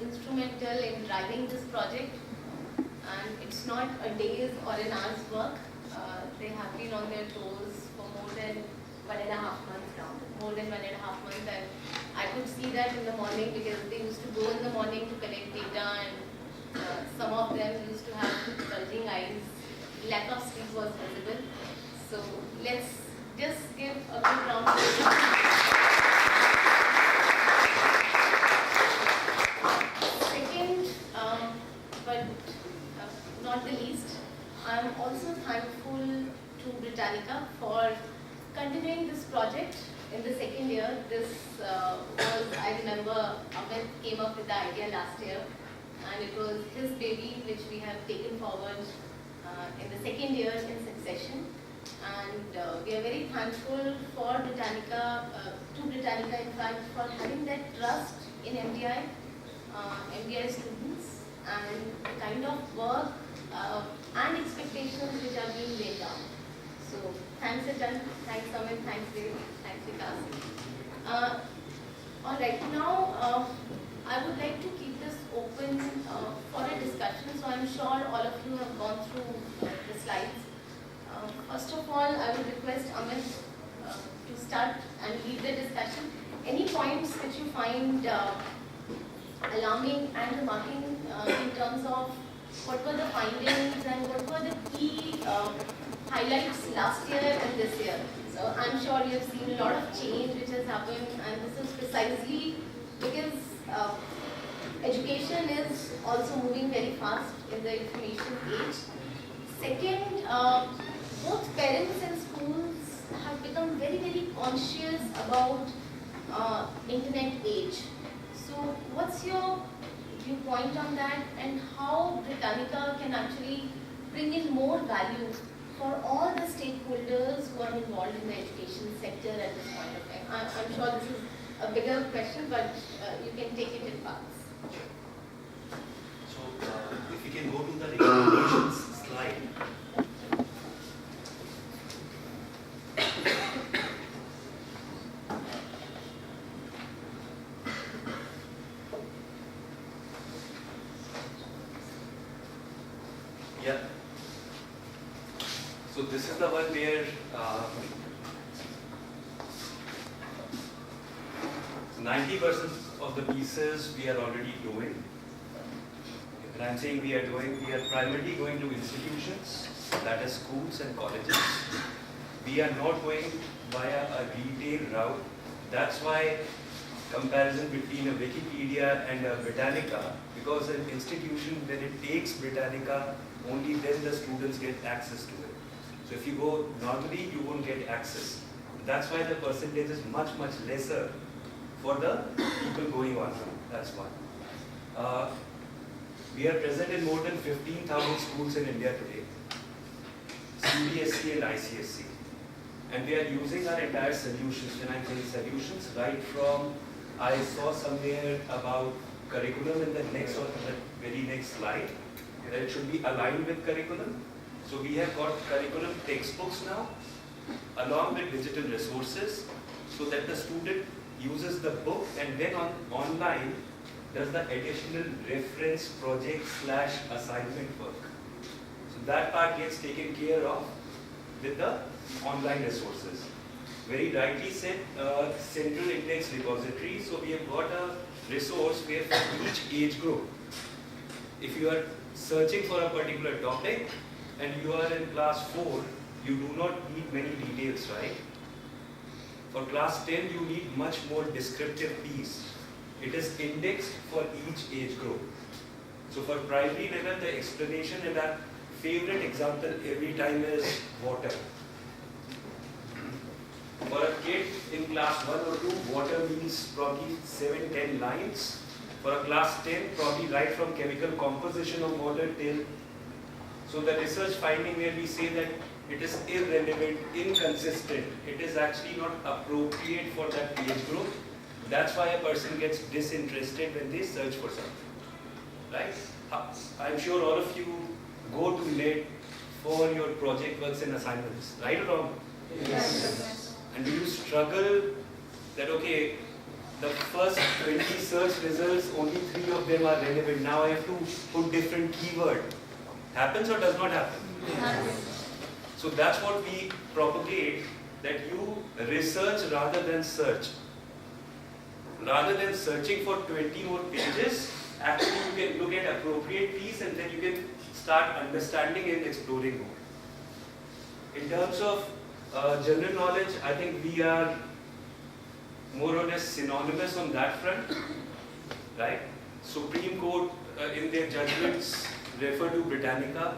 Instrumental in driving this project, and it's not a day's or an hour's work. They have been on their toes for more than 1.5 months now, and I could see that in the morning because they used to go in the morning to collect data, and some of them used to have bulging eyes, lack of sleep was visible. So let's just give a good round of applause. But not the least, I am also thankful to Britannica for continuing this project in the second year. This was, I remember, Amit came up with the idea last year, and it was his baby which we have taken forward in the second year in succession. And we are very thankful for Britannica, to Britannica in fact, for having that trust in MDI, MDI students, and the kind of work and expectations which are being laid down. So thanks Atal, thanks Amit, thanks Dev, thanks Vikas. Alright, now I would like to keep this open for a discussion. So I'm sure all of you have gone through the slides. First of all, I would request Amit to start and lead the discussion. Any points which you find alarming and remarking in terms of what were the findings and what were the key highlights last year and this year. So I'm sure you have seen a lot of change which has happened, and this is precisely because education is also moving very fast in the information age. Second, both parents and schools have become very, very conscious about internet age. So what's your viewpoint on that, and how Britannica can actually bring in more value for all the stakeholders who are involved in the education sector at this point of time? I'm sure this is a bigger question, but you can take it in parts.
So, if we can go to the recommendations slide. Yeah. So this is the one where 90% of the pieces we are already doing. When I'm saying we are primarily going to institutions, that is schools and colleges. We are not going via a retail route. That's why comparison between a Wikipedia and a Britannica, because an institution, when it takes Britannica, only then the students get access to it. So if you go normally, you won't get access. That's why the percentage is much, much lesser for the people going on. That's one. We are present in more than 15,000 schools in India today, CBSE and ICSE. And we are using our entire solutions. When I say solutions, right from, I saw somewhere about curriculum in the next or the very next slide, that it should be aligned with curriculum. So we have got curriculum textbooks now, along with digital resources, so that the student uses the book and then online does the additional reference project / assignment work. So that part gets taken care of with the online resources. Very rightly said, central index repository. So we have got a resource where for each age group, if you are searching for a particular topic and you are in class 4, you do not need many details, right? For class 10, you need much more descriptive piece. It is indexed for each age group. So for primary level, the explanation and our favorite example every time is water. For a kid in class 1 or 2, water means probably 7-10 lines. For a class 10, probably right from chemical composition of water till. So the research finding where we say that it is irrelevant, inconsistent, it is actually not appropriate for that age group. That's why a person gets disinterested when they search for something, right? I'm sure all of you go to NET for your project works and assignments, right or wrong?
Yes.
And do you struggle that, okay, the first 20 search results, only 3 of them are relevant. Now I have to put different keyword. Happens or does not happen?
Yes.
So that's what we propagate, that you research rather than search. Rather than searching for 20 more pages, actually you can look at appropriate piece and then you can start understanding and exploring more. In terms of general knowledge, I think we are more or less synonymous on that front, right? Supreme Court in their judgments refer to Britannica.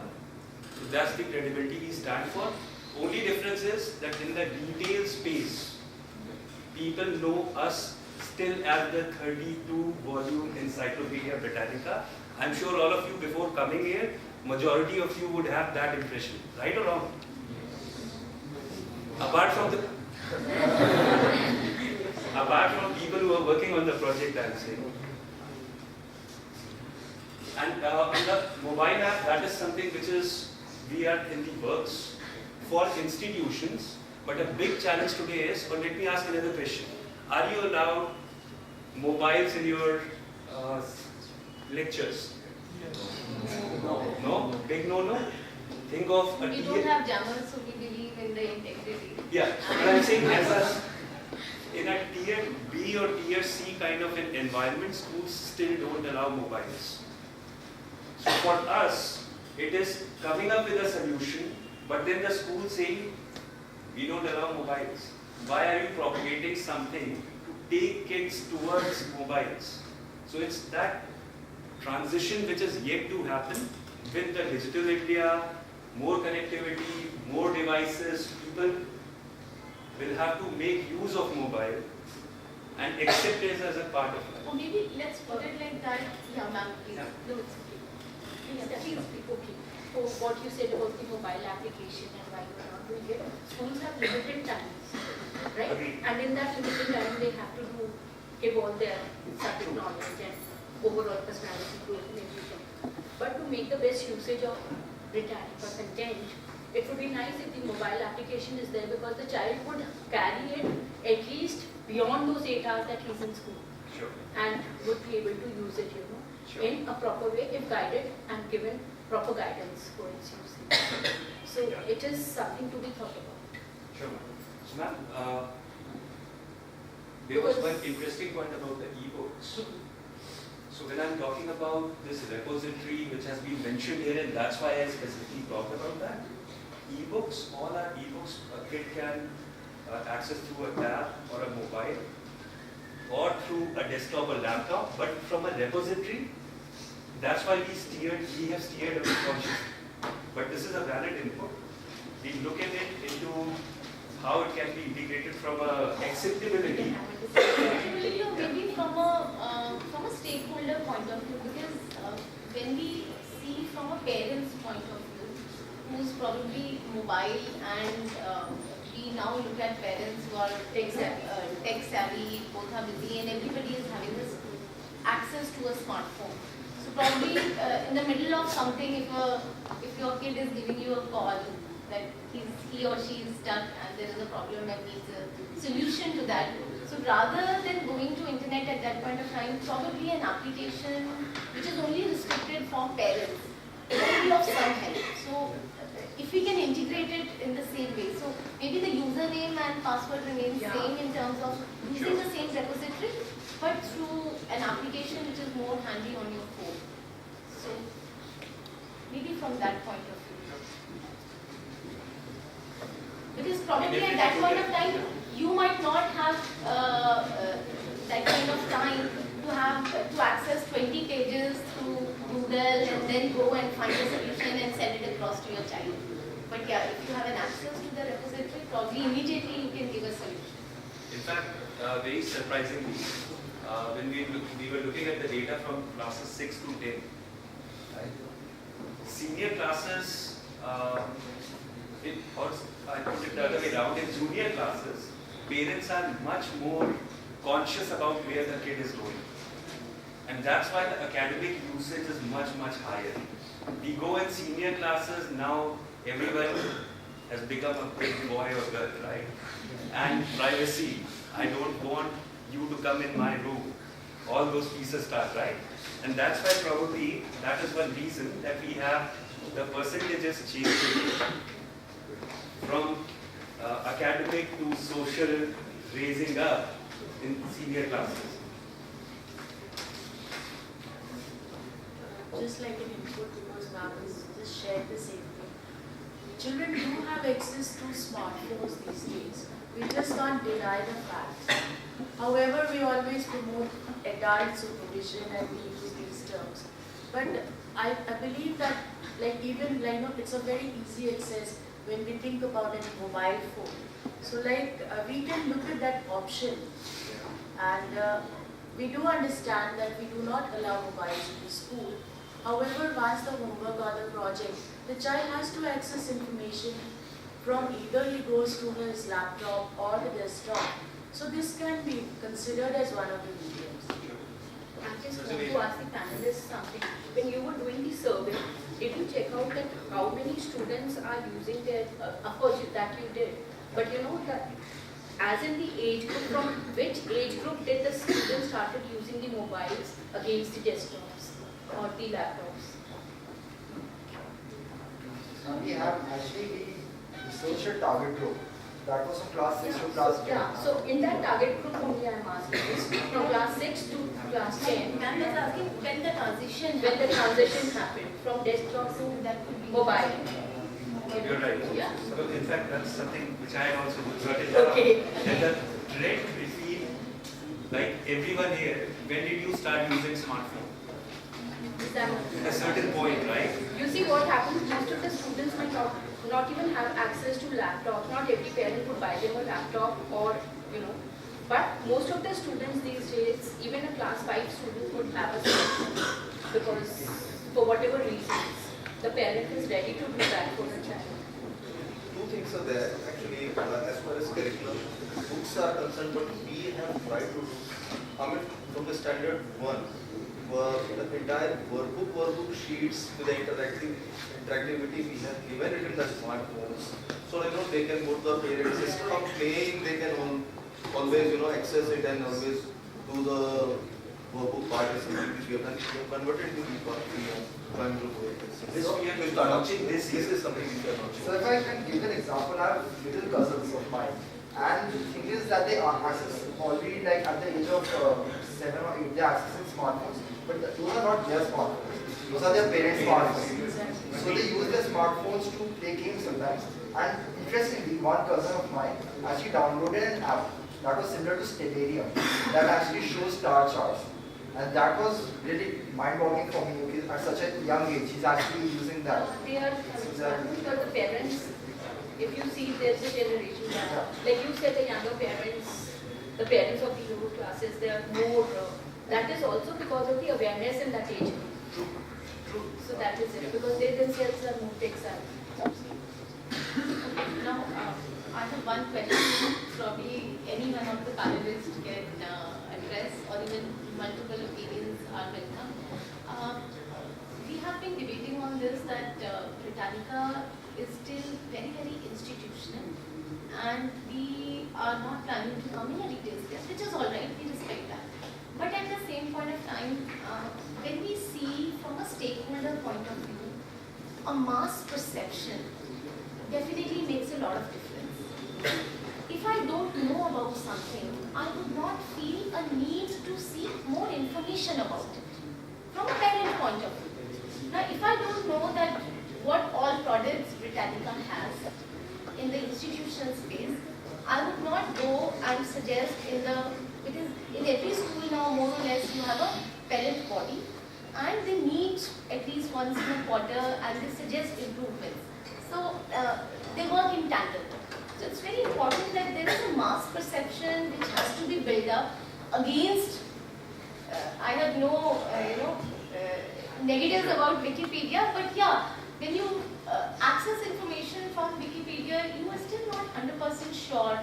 So that's the credibility we stand for. Only difference is that in the retail space, people know us still as the 32-volume Encyclopedia Britannica. I'm sure all of you before coming here, majority of you would have that impression, right or wrong? Apart from people who are working on the project, I'm saying. And on the mobile app, that is something which is, we are in the works for institutions, but a big challenge today is, but let me ask another question. Are you allowed mobiles in your lectures? No. No? Big no-no? Think of a
We don't have jammers, so we believe in the integrity.
Yeah, but I'm saying as in a tier B or tier C kind of an environment, schools still don't allow mobiles. So for us, it is coming up with a solution, but then the school saying, we don't allow mobiles. Why are you propagating something to take kids towards mobiles? So it's that transition which is yet to happen with the digital India, more connectivity, more devices. People will have to make use of mobile and accept it as a part of life.
Or maybe let's put it like that. Yeah, ma'am, please.
Yeah.
No, it's okay. Please speak. Okay.
for what you said about the mobile application and why you're not doing it, schools have limited times, right?
Agreed.
And in that limited time, they have to give all their subject knowledge and overall personality growth and everything. But to make the best usage of Britannica content, it would be nice if the mobile application is there, because the child would carry it at least beyond those 8 hours that he's in school,
Sure.
and would be able to use it,
Sure.
in a proper way if guided and given proper guidance for its usage. So it is something to be thought about.
Sure, ma'am. So, ma'am, there was one interesting point about the e-books. So when I'm talking about this repository which has been mentioned here, and that's why I specifically talked about that, e-books, all our e-books, a kid can access through a tab or a mobile or through a desktop or laptop, but from a repository, that's why we have steered away consciously. But this is a valid input. We look at it into how it can be integrated from a acceptability.
Acceptability, or maybe from a stakeholder point of view, because when we see from a parent's point of view, who's probably mobile, and we now look at parents who are tech savvy, both are busy, and everybody is having this access to a smartphone. So probably in the middle of something, if your kid is giving you a call that he or she is stuck and there is a problem that needs a solution to that. So rather than going to internet at that point of time, probably an application which is only restricted for parents will be of some help. So if we can integrate it in the same way, so maybe the username and password remains same in terms of using the same repository, but through an application which is more handy on your phone. So maybe from that point of view. Because probably at that point of time, you might not have that kind of time to access 20 pages through Google and then go and find a solution and send it across to your child. But yeah, if you have an access to the repository, probably immediately you can give a solution.
In fact, very surprisingly, when we were looking at the data from classes 6 to 10, right? Senior classes, I put it the other way around, in junior classes, parents are much more conscious about where the kid is going. And that's why the academic usage is much, much higher. We go in senior classes, now everyone has become a big boy or girl, right? And privacy, I don't want you to come in my room. All those pieces start, right? And that's why probably that is one reason that we have the percentages changing from academic to social raising up in senior classes.
Just like an input, because ma'am has just shared the same thing. Children do have access to smartphones these days. We just can't deny the facts. However, we always promote adult supervision and we use these terms. But I believe that it's a very easy access when we think about a mobile phone. So we can look at that option, and we do understand that we do not allow mobiles in the school. However, once the homework or the project, the child has to access information from either he goes to his laptop or the desktop. So this can be considered as one of the mediums.
I just want to ask the panelists something. When you were doing the survey, did you check out that how many students are using their, of course that you did, but you know that as in the age group, from which age group did the students started using the mobiles against the desktops or the laptops?
We have actually researched a target group. That was from class 6 to class 10.
Yeah, so in that target group only I am asking this, from class 6 to class 10.
Ma'am is asking when the transition
Happened from desktop to
that could be
mobile.
You're right.
Yeah.
So in fact, that's something which I also jotted down.
Okay.
And the trend between, like everyone here, when did you start using smartphone? At a certain point, right?
You see what happens, most of the students might not even have access to laptop. Not every parent would buy them a laptop or, but most of the students these days, even a class 5 student would have a smartphone because for whatever reasons, the parent is ready
actually, as far as curriculum, books are concerned, but we have tried to do, I mean, from the standard one, the entire workbook sheets with the interactivity we have given it in the smartphones. So, they can go to the parents, instead of playing, they can always, access it and always do the workbook part is something which we have done. We have converted to prime group.
This we are launching this
This is something which we are launching.
So if I can give an example, I have little cousins of mine, and the thing is that they are access already like at the age of 7 or 8, they are accessing smartphones, but those are not their smartphones, those are their parents' smartphones. So they use their smartphones to play games sometimes. And interestingly, one cousin of mine actually downloaded an app that was similar to Stellarium that actually shows star charts. And that was really mind-boggling for me, okay, at such a young age, he's actually using that.
They are because the parents, if you see there's a generation gap. Like you said, the younger parents, the parents of the lower classes, they are more, that is also because of the awareness in that age group. So that is it, because they themselves are more tech savvy.
Now, I have one question, probably any one of the panelists can address, or even multiple opinions are welcome. We have been debating on this that Britannica is still very, very institutional, and we are not planning to come in a retail space, which is all right, we respect that. But at the same point of time, when we see from a stakeholder point of view, a mass perception definitely makes a lot of difference. If I don't know about something, I would not feel a need to seek more information about it from a parent point of view. Now, if I don't know that what all products Britannica has in the institutional space, I would not go and suggest because in every school now more or less you have a parent body and they meet at least once in a quarter and they suggest improvements. So they work in tandem. So it's very important that there is a mass perception which has to be built up against, I have no negatives about Wikipedia, but yeah, when you access information from Wikipedia, you are still not 100% sure,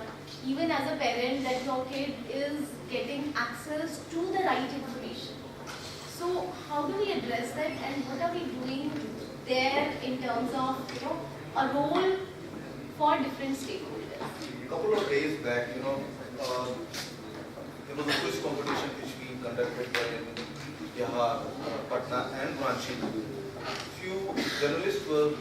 even as a parent, that your kid is getting access to the right information. So how do we address that, and what are we doing there in terms of a role for different stakeholders?
A couple of days back, there was a quiz competition which we conducted in Bihar, Patna and Ranchi. Few journalists were,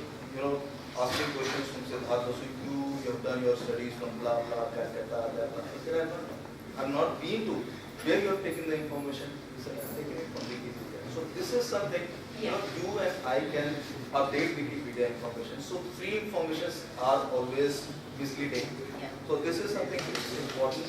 asking questions from Siddharth, so you have done your studies from blah blah, Calcutta, blah. I'm not been to. Where you have taken the information? He said, I'm taking it from Wikipedia. So this is something, you and I can update Wikipedia information. So free informations are always misleading. So this is something which is important.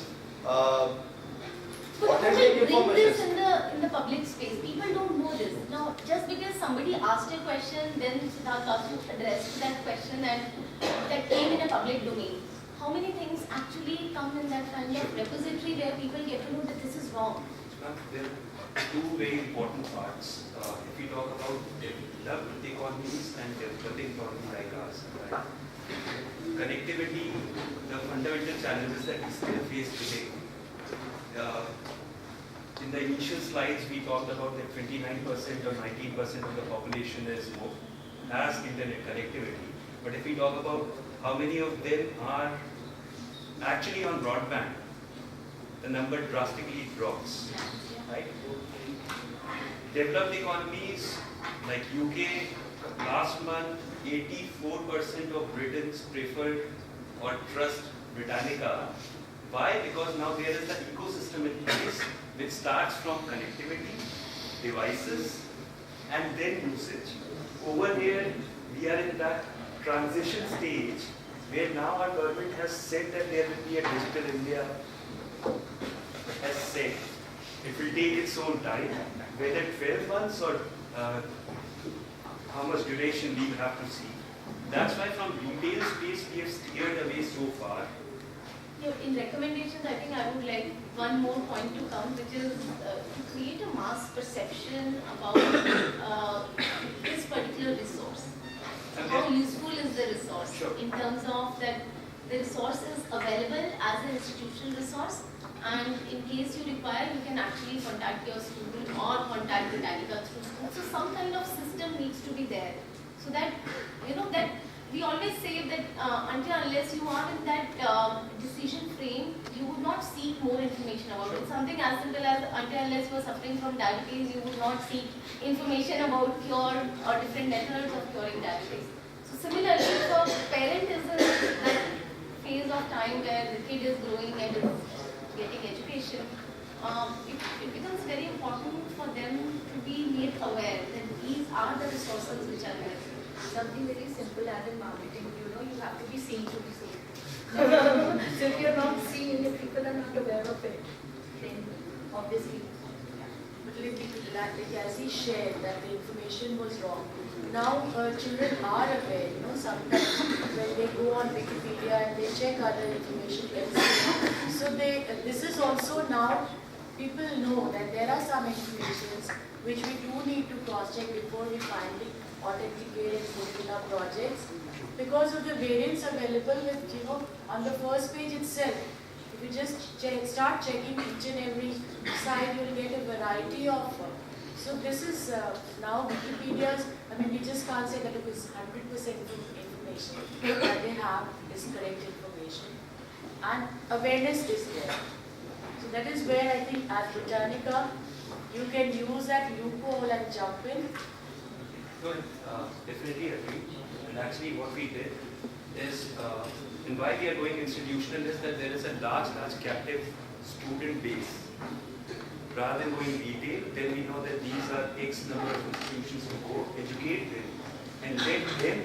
But how do we bring this in the public space? People don't know this. Now, just because somebody asked a question, then Siddharth also addressed that question and that came in a public domain. How many things actually come in that kind of repository where people get to know that this is wrong?
There are two very important parts. If we talk about developed economies and developing economies like ours, right? Connectivity, the fundamental challenges that we still face today. In the initial slides, we talked about that 29% or 19% of the population has internet connectivity. But if we talk about how many of them are actually on broadband, the number drastically drops. Right? Developed economies like UK, last month, 84% of Britons preferred or trust Britannica. Why? Because now there is the ecosystem in place which starts from connectivity, devices, and then usage. Over here, we are in that transition stage where now our government has said that there will be a digital India, has said. It will take its own time, whether 12 months or how much duration we will have to see. That's why from retail space we have steered away so far.
In recommendations, I think I would like one more point to come, which is to create a mass perception about this particular resource. So how useful is the resource in terms of that the resource is available as an institutional resource, and in case you require, you can actually contact your school or contact Britannica through school. So some kind of system needs to be there, so that that we always say that until unless you are in that decision frame, you would not seek more information about it. Something as simple as until unless you are suffering from diabetes, you would not seek information about cure or different methods of curing diabetes. So similarly, if a parent is in that phase of time where the kid is growing and is getting education, it becomes very important for them to be made aware that these are the resources which are there.
Something very simple as in marketing, you have to be seen to be seen. So if you're not seen, if people are not aware of it, then obviously.
But like as he shared that the information was wrong. Now children are aware, sometimes when they go on Wikipedia and they check other information elsewhere. So this is also now, people know that there are some informations which we do need to cross-check before we finally authenticate and put in our projects. Because of the variants available with, on the first page itself, if you just start checking each and every site, you'll get a variety of. So this is now Wikipedia's, we just can't say that it is 100% information that they have is correct information. And awareness is there. So that is where I think at Britannica, you can use that loophole and jump in.
No, definitely agree. And actually what we did is, and why we are going institutional is that there is a large captive student base. Rather than going retail, then we know that these are X number of institutions to go, educate them, and let them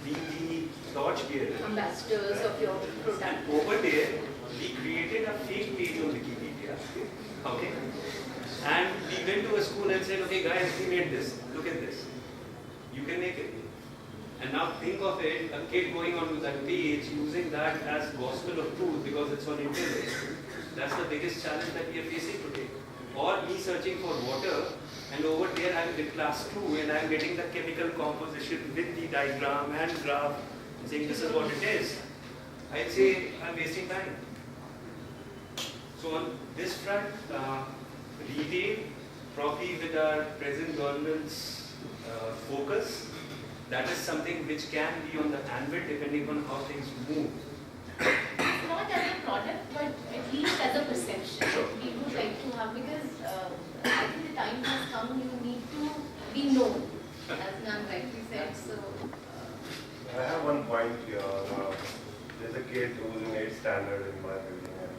be the torch bearers.
Ambassadors of your product.
And over there, we created a fake page on Wikipedia. Okay? And we went to a school and said, okay guys, we made this. Look at this. You can make it. And now think of it, a kid going onto that page using that as gospel of truth because it's on internet. That's the biggest challenge that we are facing today. Or me searching for water, and over there I'm in class 2 and I'm getting the chemical composition with the diagram and graph, saying this is what it is. I'd say I'm wasting time. So on this front, retail, probably with our present government's focus, that is something which can be on the anvil depending on how things move.
Not as a product, but at least as a perception. We would like to have, because I think the time has come, you need to be known, as Nan rightly said. So,
I have one point here. There's a kid who's in 8th standard in my building, and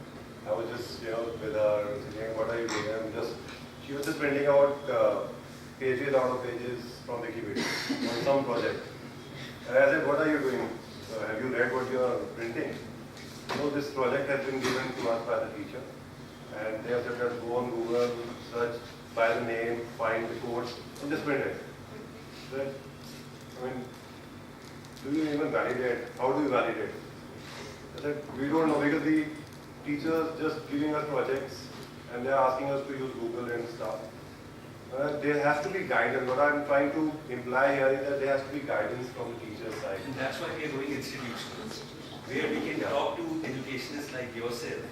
I was just, with her saying, what are you doing? She was just printing out pages out of pages from Wikipedia on some project. And I said, what are you doing? Have you read what you are printing? This project has been given to us by the teacher, and they have said that go on Google, search by the name, find the codes, and just print it. But, do you even validate? How do you validate? I said, we don't know, because the teachers just giving us projects and they are asking us to use Google and stuff. There has to be guidance. What I'm trying to imply here is that there has to be guidance from the teacher's side.
And that's why we are going institutional, where we can talk to educationists like yourself.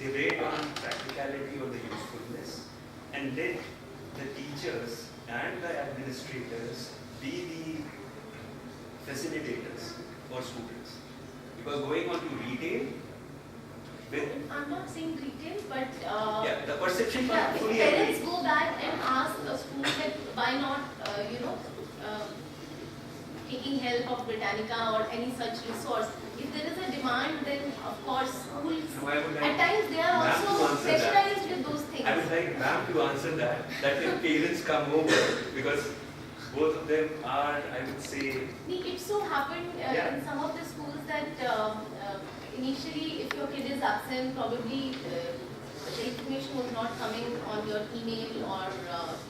They rate on practicality or the usefulness, and let the teachers and the administrators be the facilitators for students. Because going on to retail,
I'm not saying retail, but
yeah, the perception
if
fully
parents
agree.
go back and ask a school that why not, taking help of Britannica or any such resource. If there is a demand, then of course schools, at times they are also pressurized with those things.
I would like ma'am to answer that if parents come over, because both of them are, I would say...
It so happened in some of the schools that initially if your kid is absent, probably the information was not coming on your email or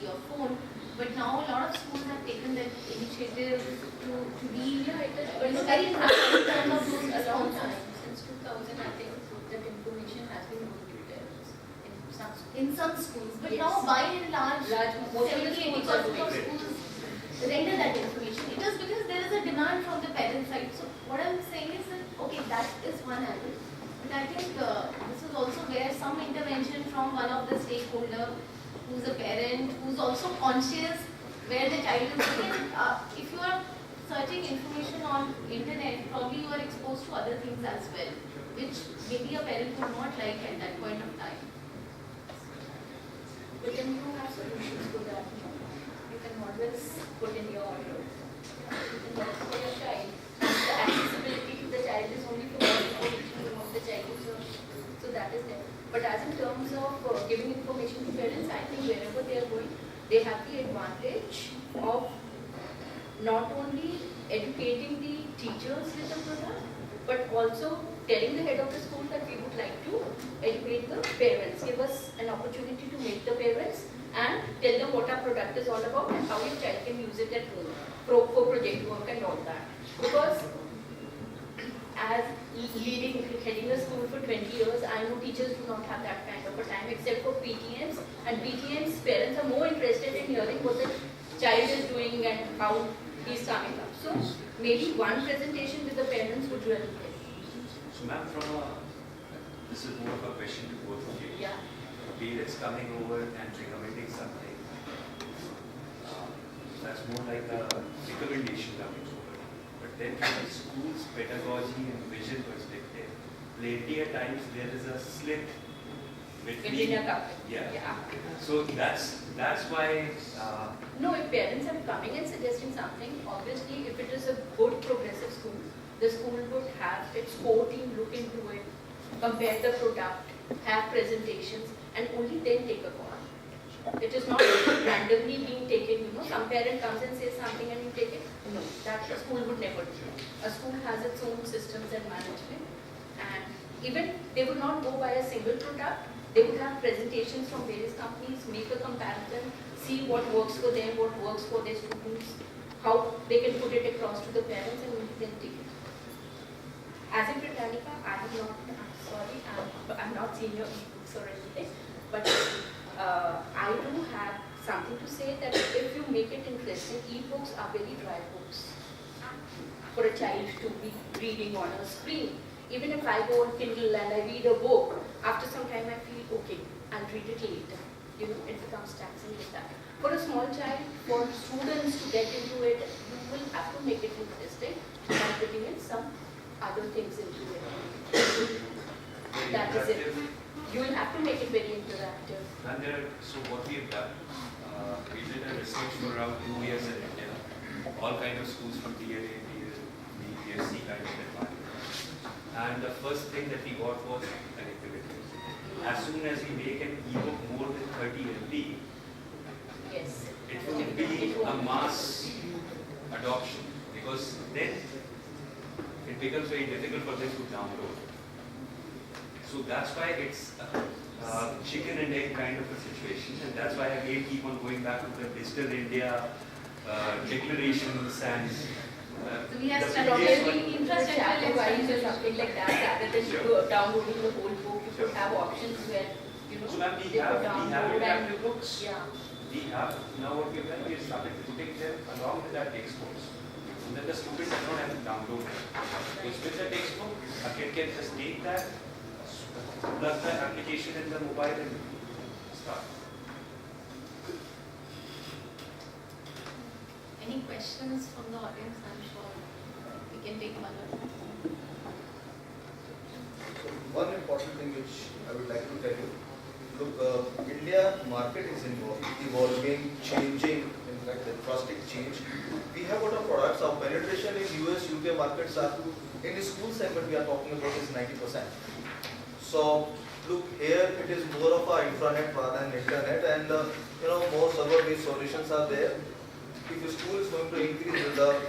your phone. But now a lot of schools have taken that initiative to be very proactive in terms of those responses.
Since 2000, I think that information has been distributed
in some schools. But now by and large, 70-80% of schools render that information. It is because there is a demand from the parent side. So what I'm saying is that okay, that is one angle. But I think this is also where some intervention from one of the stakeholder, who's a parent, who's also conscious where the child is going. If you are searching information on internet, probably you are exposed to other things as well, which maybe a parent would not like at that point of time.
But then you have solutions for that. You can always put in your order. You can work for your child. The accessibility to the child is only for the child is so that is there. But as in terms of giving information to parents, I think wherever they are going, they have the advantage of not only educating the teachers with the product, but also telling the head of the school that we would like to educate the parents. Give us an opportunity to meet the parents and tell them what our product is all about and how your child can use it at home for project work and all that. Because as heading a school for 20 years, I know teachers do not have that kind of a time except for PTMs, and PTMs parents are more interested in hearing what the child is doing and how he's coming up. So maybe one presentation with the parents would really help.
So ma'am, this is more of a question to both of you.
Yeah.
Parents coming over and recommending something, that's more like a recommendation coming over. But then from the school's pedagogy and vision perspective, plenty of times there is a slip between. Yeah. So that's why.
No, if parents are coming and suggesting something, obviously if it is a good progressive school, the school would have its core team look into it, compare the product, have presentations, and only then take a call. It is not randomly being taken, some parent comes and says something and you take it. No, that a school would never do. A school has its own systems and management, and even they would not go by a single product. They would have presentations from various companies, make a comparison, see what works for them, what works for their students, how they can put it across to the parents, and only then take it. As in Britannica, I'm not seeing your ebooks or anything, but I do have something to say that if you make it interesting, ebooks are very dry books for a child to be reading on a screen. Even if I go on Kindle and I read a book, after some time I feel, okay, I'll read it later. It becomes taxing like that. For a small child, for students to get into it, you will have to make it interesting by putting in some other things into it. That is it. You will have to make it very interactive.
And so what we have done, we did a research for around 2 years in India. All kind of schools from tier A, tier B, tier C kind of environment. And the first thing that we got was connectivity. As soon as we make an ebook more than 30 MB,
yes,
it will be a mass adoption, because then it becomes very difficult for them to download. So that's why it's a chicken and egg kind of a situation, and that's why I again keep on going back to the Digital India declarations and
so we have
the
structurally infrastructure
wise or something like that, rather than downloading the whole book. You could have options where
So ma'am, we have interactive books.
Yeah.
We have now what we've done, we have started putting them along with our textbooks. So that the student does not have to download them. Because with the textbook, a kid can just take that, plug the application in the mobile and start.
Any questions from the audience? I'm sure we can take one or two.
One important thing which I would like to tell you, look, India market is evolving, changing, in fact the drastic change. We have got our products, our penetration in US, UK markets are, in the school segment we are talking about is 90%. So look, here it is more of a intranet rather than internet, and more server-based solutions are there. If the school is going to increase the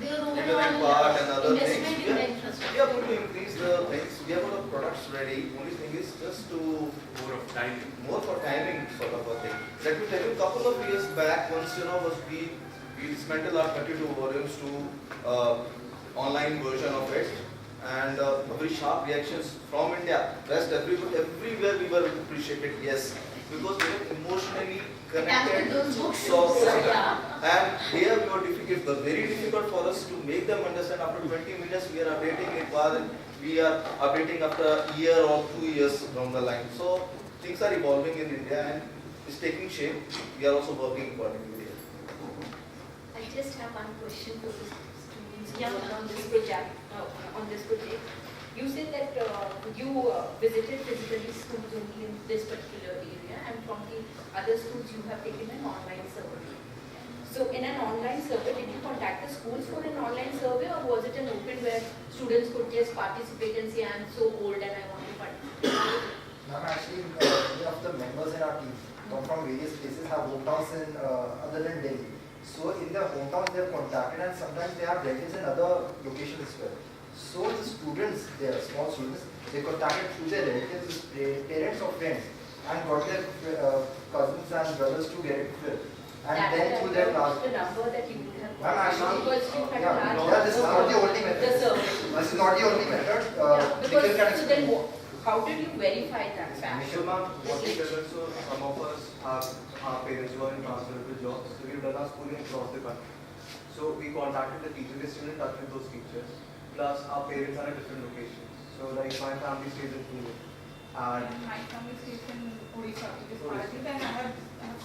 internet part and other things, we are going to increase the things. We have got the products ready. Only thing is just to more for timing sort of a thing. Let me tell you, a couple of years back, once we dismantled our 32 volumes to online version of it, and very sharp reactions from India. Rest everywhere we were appreciated, yes, because we were emotionally connected. So, and here we were difficult. It was very difficult for us to make them understand. After 20 minutes, we are updating it, while we are updating after a year or 2 years down the line. So things are evolving in India and it's taking shape. We are also working accordingly.
I just have one question for the students who worked on this project. You said that you visited physically schools only in this particular area, and from the other schools you have taken an online survey. So in an online survey, did you contact the schools for an online survey, or was it an open where students could just participate and say, I'm so old and I want to participate?
Ma'am, actually, many of the members in our team come from various places, have hometowns in other than Delhi. So in their hometowns, they are contacted, and sometimes they have relatives in other locations as well. So the students, they are small students, they contacted through their relatives, parents or friends, and got their cousins and brothers to get it filled. And
that
then through their class.
The number that you would have
Ma'am, actually,
because you had
yeah,
a large
this is not the only method.
the survey.
This is not the only method.
Because
Nikhil can
so then
explain.
how did you verify that fact?
So ma'am, what we did is, so some of us have our parents who are in transferable jobs, so we've done our schooling across the country. So we contacted the teachers, we're still in touch with those teachers. Plus our parents are at different locations. So like my family stays in Pune. And
my family stays in Odisha, which is Paradeep, and I have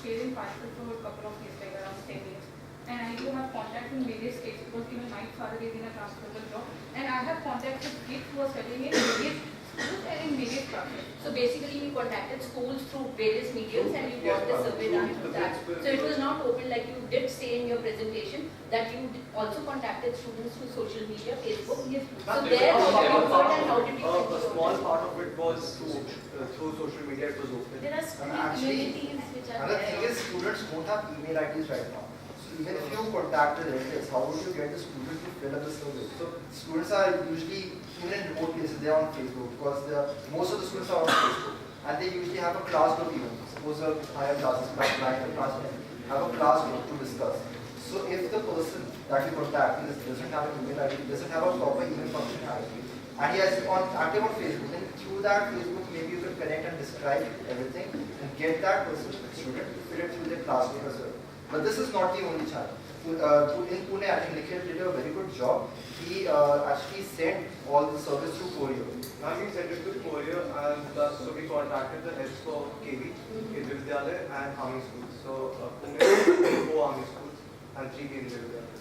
stayed in Paradeep for a couple of years, like around 10 years. And I do have contacts in various states because even my father is in a transferable job. And I have contacts with kids who are studying in various schools and in various classes.
So basically you contacted schools through various mediums and you got the survey done through that. So it was not open, like you did say in your presentation that you also contacted students through social media, Facebook.
Yes.
So there how you got and how did you
a small part of it was through social media, it was open.
There are school
Actually,
communities which are
another thing
there.
is students don't have email IDs right now. So even if you contact the relatives, how would you get the student to fill up the survey? So students are usually, even in remote places, they are on Facebook because most of the students are on Facebook. And they usually have a class group even. Suppose a higher classes, class 9 or class 10, have a class group to discuss. So if the person that you contact doesn't have an email ID, doesn't have a proper email functionality, and he is active on Facebook, then through that Facebook maybe you can connect and describe everything and get that person, student, to fill it through their classroom as well. But this is not the only channel. In Pune, I think Nikhil did a very good job. He actually sent all the service through courier.
Now we sent it to courier, and so we contacted the heads for KV, Kendriya Vidyalaya and Army schools. So Pune, 4 Army schools and 3 Kendriya Vidyalaya.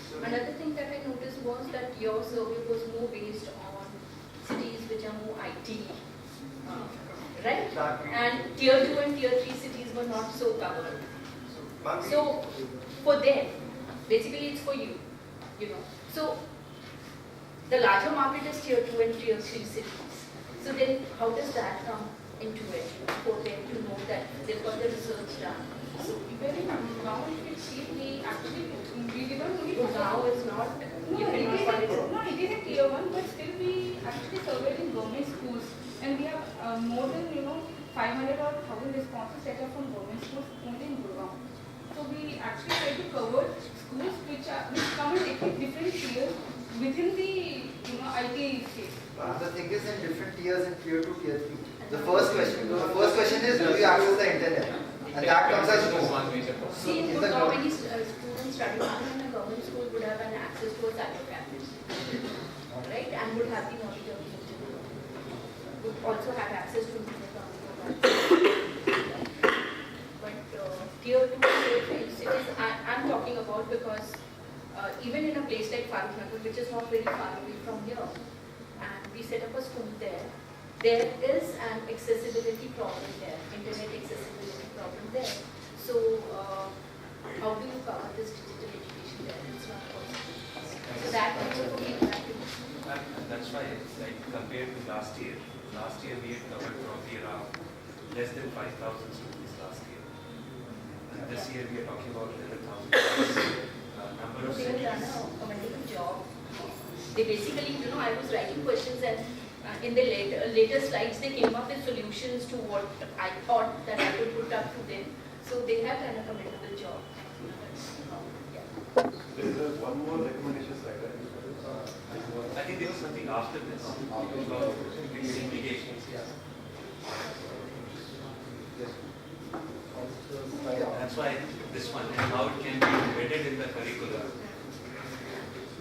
So
Another thing that I noticed was that your survey was more based on cities which are more IT, right?
Exactly.
And tier 2 and tier 3 cities were not so covered.
ma'am,
So for them, basically it's for you, you know. So the larger market is tier 2 and tier 3 cities. So then how does that come into it for them to know that they've got the research done?
So very now if you see, we actually we did not only
So now it's not,
No,
you
it
cannot
is
find
a,
it.
no, it is a tier 1, but still we actually surveyed in government schools, and we have more than 500 or 1,000 responses that are from government schools only in Gurgaon. So we actually try to cover schools which come in different tiers within the IT space.
The thing is in different tiers in tier 2, tier 3. The first question is, do you access the internet? And that comes as no. So
See, in
in the
Gurgaon, many students studying in a government school would have an access to a cyber cafe, right? And would have the knowledge of the internet. Would also have access to internet on the mobile. But tier 2 and tier 3 cities, I'm talking about because even in a place like Farrukhnagar, which is not very far away from here, and we set up a school there, there is an accessibility problem there, internet accessibility problem there. So how do you cover this digital education there? It's not possible. So that also for me,
And that's why, like, compared to last year we had covered probably around less than 5,000 students last year. And this year we are talking about 11,000. Number of
they have done
cities.
a commendable job. They basically, I was writing questions and in the later slides they came up with solutions to what I thought that I could put up to them. So they have done a commendable job. Yeah.
There is one more recommendation slide.
I think there was something after this. About these implications. That's why this one and how it can be embedded in the curriculum.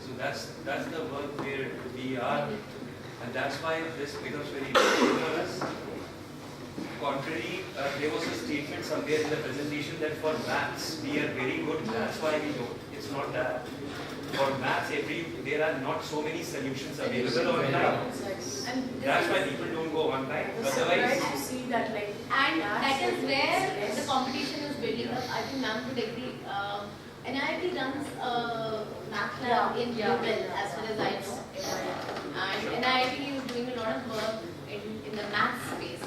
So that's the work where we are, and that's why this becomes very important for us. Contrary, there was a statement somewhere in the presentation that for maths we are very good. That's why we don't. It's not that. For maths, there are not so many solutions available online. That's why people don't go online. Otherwise,
to see that like.
And that is where the competition is building up. I think ma'am would agree. NIIT runs a math lab in Bluebell, as far as I know. And NIIT is doing a lot of work in the math space,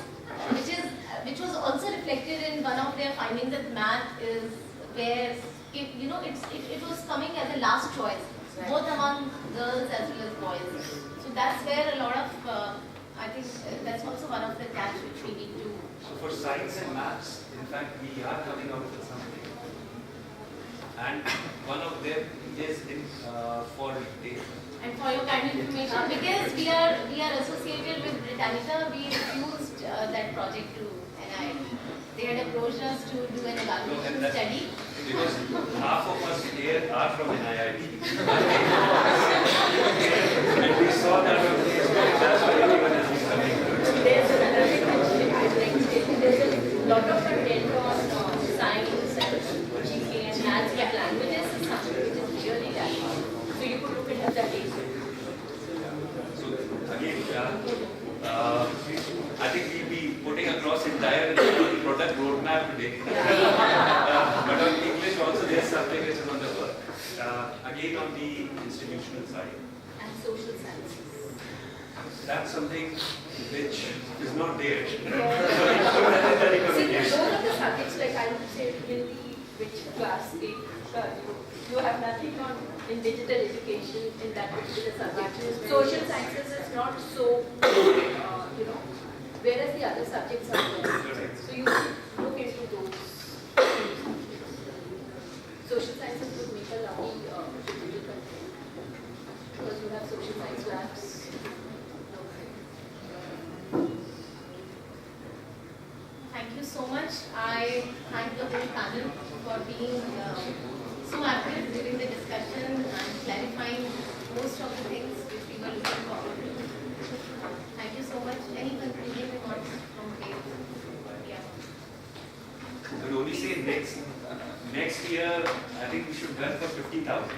which was also reflected in one of their findings that math is where it was coming as a last choice, both among girls as well as boys. So that's where a lot of I think that's also one of the catch which we need to.
so for science and maths, in fact, we are coming out with something. And one of them is in for data.
And for your kind information, because we are associated with Britannica, we refused that project to NIIT. They had approached us to do an evaluation study.
Because half of us here are from NIIT. And we saw that that's why everyone has been coming.
There's another thing which there's a lot of content on science and GK and maths, but languages is something which is really lacking. So you could look at that age.
So again, I think we'll be putting across entire product roadmap today. But on English also there's something which is on the work. Again on the institutional side.
And social sciences.
That's something which is not there.
See, those are the subjects like I would say Hindi, which class 8, you have nothing on in digital education in that particular subject. Social sciences is not so, whereas the other subjects are there. So you should look into those. Social sciences would make a lovely digital content because you have social science labs.
Thank you so much. I thank the whole panel for being so active during the discussion and clarifying most of the things which we were looking forward to. Thank you so much. Any concluding remarks from Dave? Yeah.
I would only say next year, I think we should run for 50,000.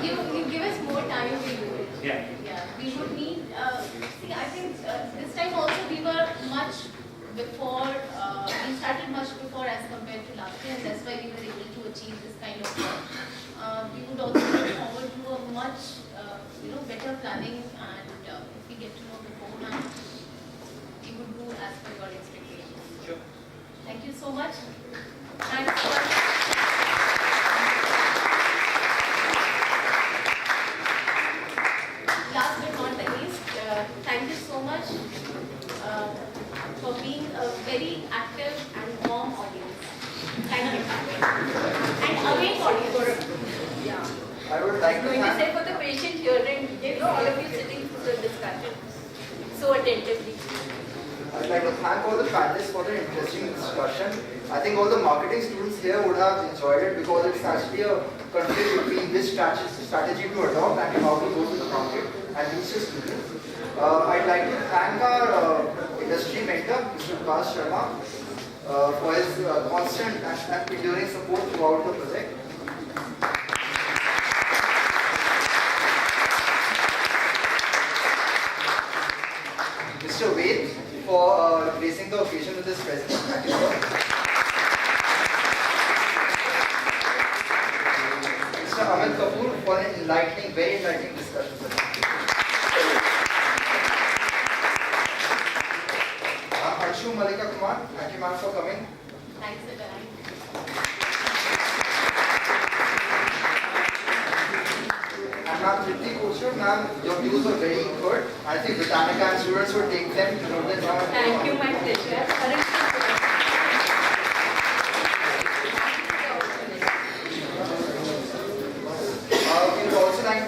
You give us more time, we do it.
Yeah.
Yeah. We would need, see, I think this time also we were much before, we started much before as compared to last year, and that's why we were able to achieve this kind of work. We would also look forward to a much, better planning, and if we get to know beforehand, we would do as per your expectations.
Sure.
Thank you so much. Thanks for last but not the least, thank you so much for being a very active and warm audience. Thank you. And awake audience.
Yeah.
I would like to
When you
thank
say for the patient hearing, all of you sitting through the discussion so attentively.
I'd like to thank all the panelists for the interesting discussion. I think all the marketing students here would have enjoyed it because it's actually a conflict between which strategy to adopt and how to go to the market and reach the students. I'd like to thank our industry mentor, Mr. Vikas Sharma, for his constant and enduring support throughout the project. Mr. Ved for gracing the occasion with his presence. Thank you, sir. Mr. Amit Kapoor for an very enlightening discussion. Anshu Malika Kumar, thank you ma'am for coming.
Thanks for coming.
And ma'am Tripti Kochur, ma'am, your views were very good. I think Britannica and students would take them to know them now.
Thank you, my pleasure.
We would also like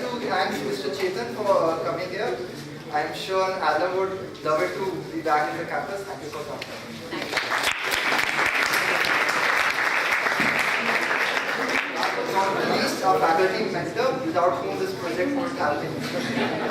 I'm sure Adam would love it to be back in the campus. Thank you for coming. Last but not least, our faculty mentor, without whom this project wouldn't have been.